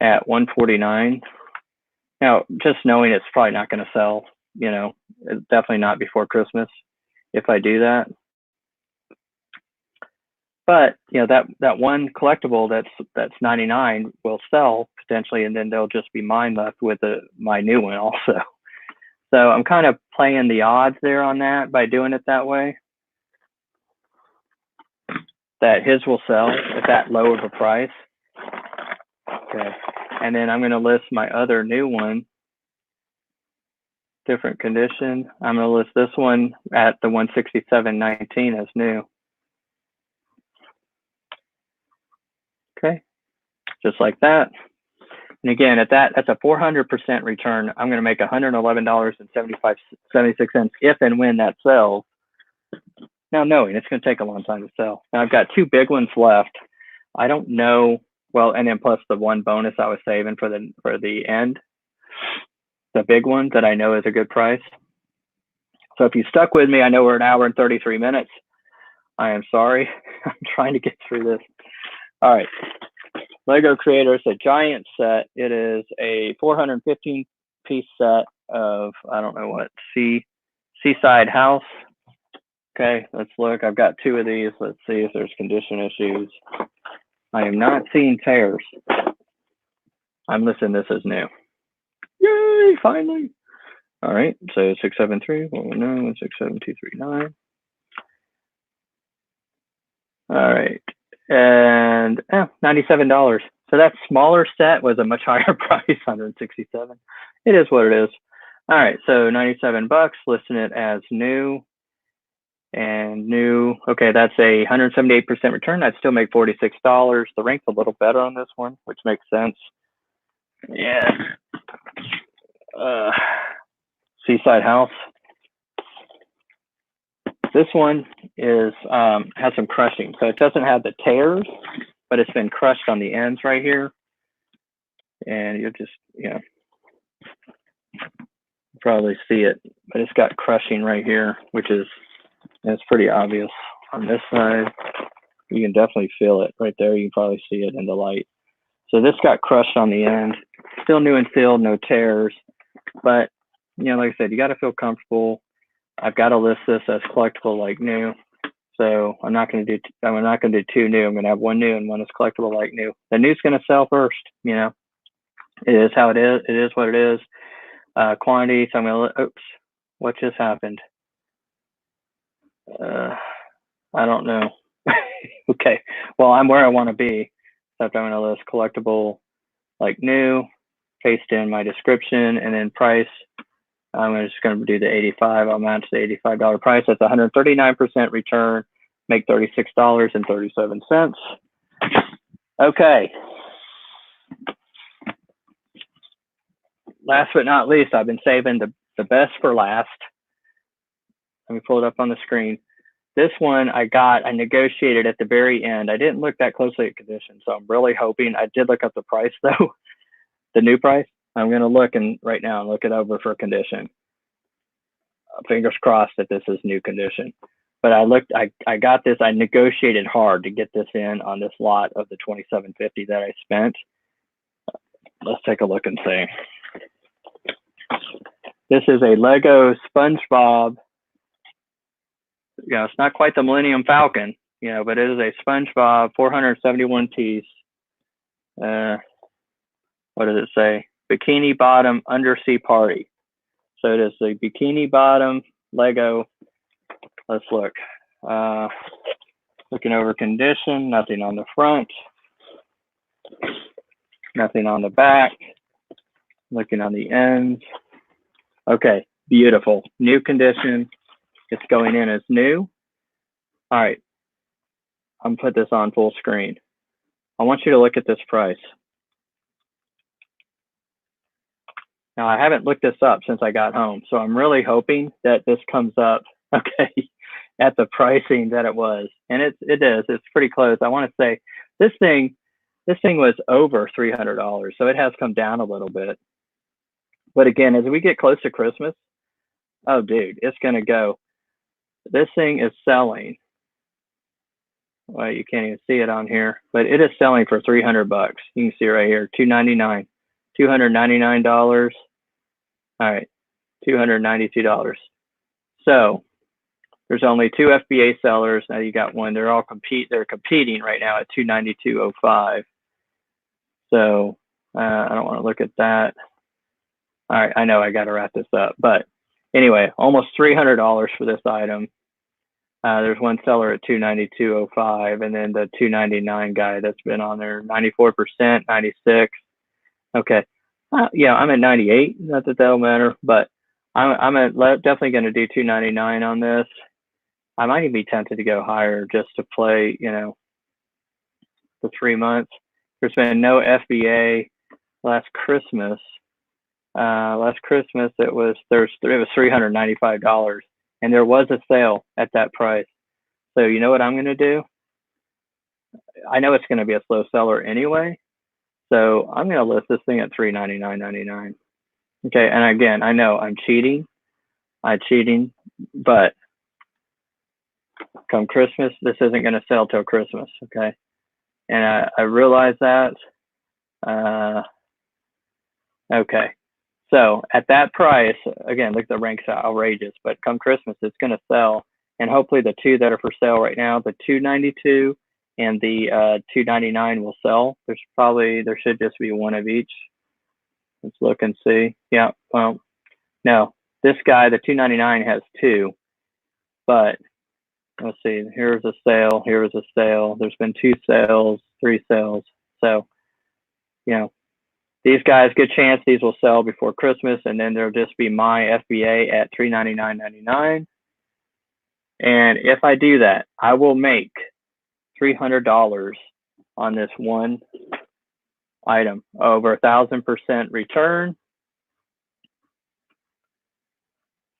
at $149. Now, just knowing it's probably not going to sell, it's definitely not before Christmas if I do that. But that one collectible that's 99 will sell potentially, and then there'll just be mine left with my new one also. So I'm kind of playing the odds there on that by doing it that way. That his will sell at that low of a price. Okay, and then I'm going to list my other new one. Different condition. I'm going to list this one at the 167.19 as new. Okay, just like that. And again, that's a 400% return. I'm going to make $111.76 if and when that sells. Now, knowing it's going to take a long time to sell. Now, I've got two big ones left. I don't know. Well, and then plus the one bonus I was saving for the end. The big one that I know is a good price. So if you stuck with me, I know we're an hour and 33 minutes. I am sorry. I'm trying to get through this. All right. Lego Creator, it's a giant set. It is a 415 piece set of, I don't know what, Seaside House. Okay, let's look. I've got two of these. Let's see if there's condition issues. I am not seeing tears. I'm listing this as new. Yay, finally. All right, so 673-119-167-239. All right, and $97. So that smaller set was a much higher price, 167. It is what it is. All right, so 97 bucks, listing it as new. And new, okay, that's a 178% return. I'd still make $46. The rank's a little better on this one, which makes sense. Yeah. Seaside House. This one is has some crushing, so it doesn't have the tears, but it's been crushed on the ends right here, and you'll just probably see it, but it's got crushing right here, which is it's pretty obvious on this side. You can definitely feel it right there. You can probably see it in the light. So this got crushed on the end. Still new and sealed, no tears, but like I said, you got to feel comfortable. I've got to list this as collectible like new. So I'm not going to do two new. I'm going to have one new and one is collectible like new. The new's going to sell first. You know, it is how it is. It is what it is. Quantity. So I'm going to. Oops. What just happened? I don't know. Okay. Well, I'm where I want to be. So I'm going to list collectible like new. Paste in my description and then price. I'm just going to do the 85. I'll match the $85 price. That's 139% return. Make $36.37. Okay. Last but not least, I've been saving the best for last. Let me pull it up on the screen. This one I negotiated at the very end. I didn't look that closely at conditions, so I'm really hoping. I did look up the price though, the new price. I'm going to look right now and look it over for condition. Fingers crossed that this is new condition. But I got this. I negotiated hard to get this in on this lot of the $27.50 that I spent. Let's take a look and see. This is a Lego SpongeBob. You know, it's not quite the Millennium Falcon, you know, but it is a SpongeBob 471 piece. What does it say? Bikini Bottom Undersea Party. So it is the Bikini Bottom Lego. Let's look. Looking over condition, nothing on the front, nothing on the back, looking on the ends. Okay, beautiful. New condition. It's going in as new. All right. I'm gonna put this on full screen. I want you to look at this price. Now, I haven't looked this up since I got home, so I'm really hoping that this comes up, okay, at the pricing that it was. And it is. It's pretty close. I want to say this thing was over $300, so it has come down a little bit. But again, as we get close to Christmas, oh, dude, it's going to go. This thing is selling. Well, you can't even see it on here, but it is selling for $300. You can see right here, $299. $299. All right, $292. So there's only two FBA sellers. Now you got one. They're competing right now at $292.05. So I don't want to look at that. All right, I know I got to wrap this up, but anyway, almost $300 for this item. There's one seller at $292.05, and then the $299 guy that's been on there, 94%, 96. Okay. Yeah, I'm at 98. Not that that'll matter, but I'm definitely going to do $299 on this. I might even be tempted to go higher just to play, you know, the 3 months. There's been no FBA last Christmas. It was $395, and there was a sale at that price. So you know what I'm going to do? I know it's going to be a slow seller anyway. So I'm going to list this thing at $399.99. Okay, and again, I know I'm cheating. But come Christmas, this isn't going to sell till Christmas. Okay, and I realize that. Okay, so at that price, again, look, the rank's outrageous. But come Christmas, it's going to sell, and hopefully the two that are for sale right now, the $292 and the $299 will sell. There should just be one of each. Let's look and see. Yeah, well, no, this guy, the $299 has two, but let's see. Here's a sale. Here was a sale. There's been 2 sales, 3 sales. So, you know, these guys, good chance these will sell before Christmas, and then there'll just be my FBA at $399.99. And if I do that, I will make $300 on this one item, over 1,000% return.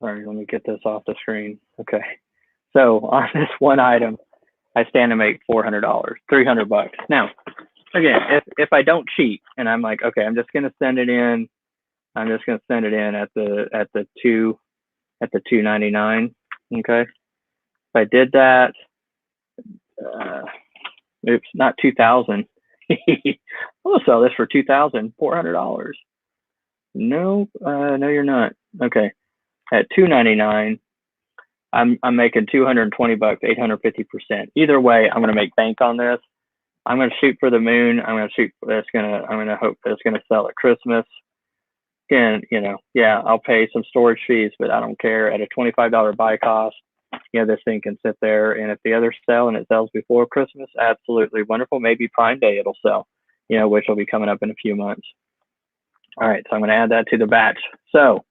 Sorry, let me get this off the screen. Okay, so on this one item, I stand to make $400, $300. Now, again, if I don't cheat and I'm like, okay, I'm just going to send it in. I'm just going to send it in at the $299. Okay, if I did that, oops, not 2,000. I'll sell this for $2,400. No, no, you're not. Okay, at $299, I'm making 220 bucks, 850%. Either way, I'm gonna make bank on this. I'm gonna shoot for the moon. I'm gonna hope that it's gonna sell at Christmas. And yeah, I'll pay some storage fees, but I don't care. At a $25 buy cost, this thing can sit there. And if the others sell and it sells before Christmas, absolutely wonderful. Maybe Prime Day it'll sell, which will be coming up in a few months. All right, so I'm going to add that to the batch. So,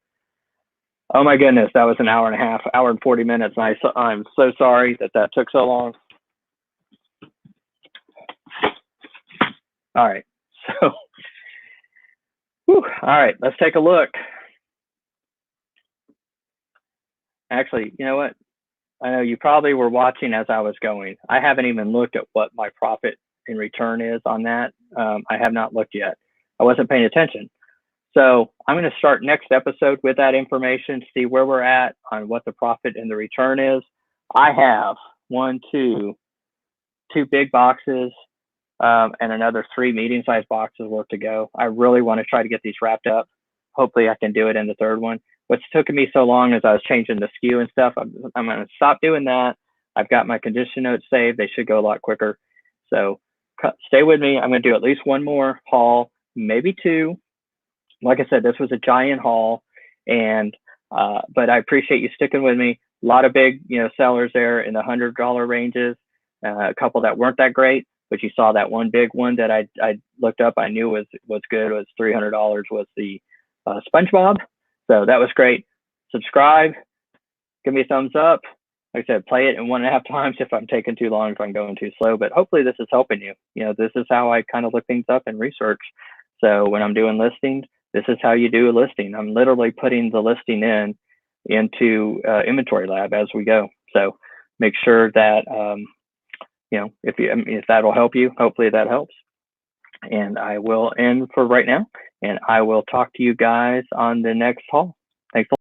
oh my goodness, that was an hour and a half, hour and 40 minutes. And I'm so sorry that took so long. All right, so, all right, let's take a look. Actually, you know what? I know you probably were watching as I was going. I haven't even looked at what my profit in return is on that. I have not looked yet. I wasn't paying attention. So I'm going to start next episode with that information, see where we're at on what the profit and the return is. I have two big boxes and another 3 medium-sized boxes worth to go. I really want to try to get these wrapped up. Hopefully I can do it in the third one. What's taken me so long is I was changing the SKU and stuff. I'm going to stop doing that. I've got my condition notes saved. They should go a lot quicker. So stay with me. I'm going to do at least one more haul, maybe 2. Like I said, this was a giant haul, and but I appreciate you sticking with me. A lot of big, sellers there in the $100 ranges. A couple that weren't that great, but you saw that one big one that I looked up. I knew was good. Was $300. Was the SpongeBob. So that was great. Subscribe. Give me a thumbs up. Like I said, play it in 1.5 times if I'm taking too long, if I'm going too slow. But hopefully this is helping you. This is how I kind of look things up and research. So when I'm doing listings, this is how you do a listing. I'm literally putting the listing into Inventory Lab as we go. So make sure that if that'll help you, hopefully that helps. And I will end for right now, and I will talk to you guys on the next haul. Thanks a lot.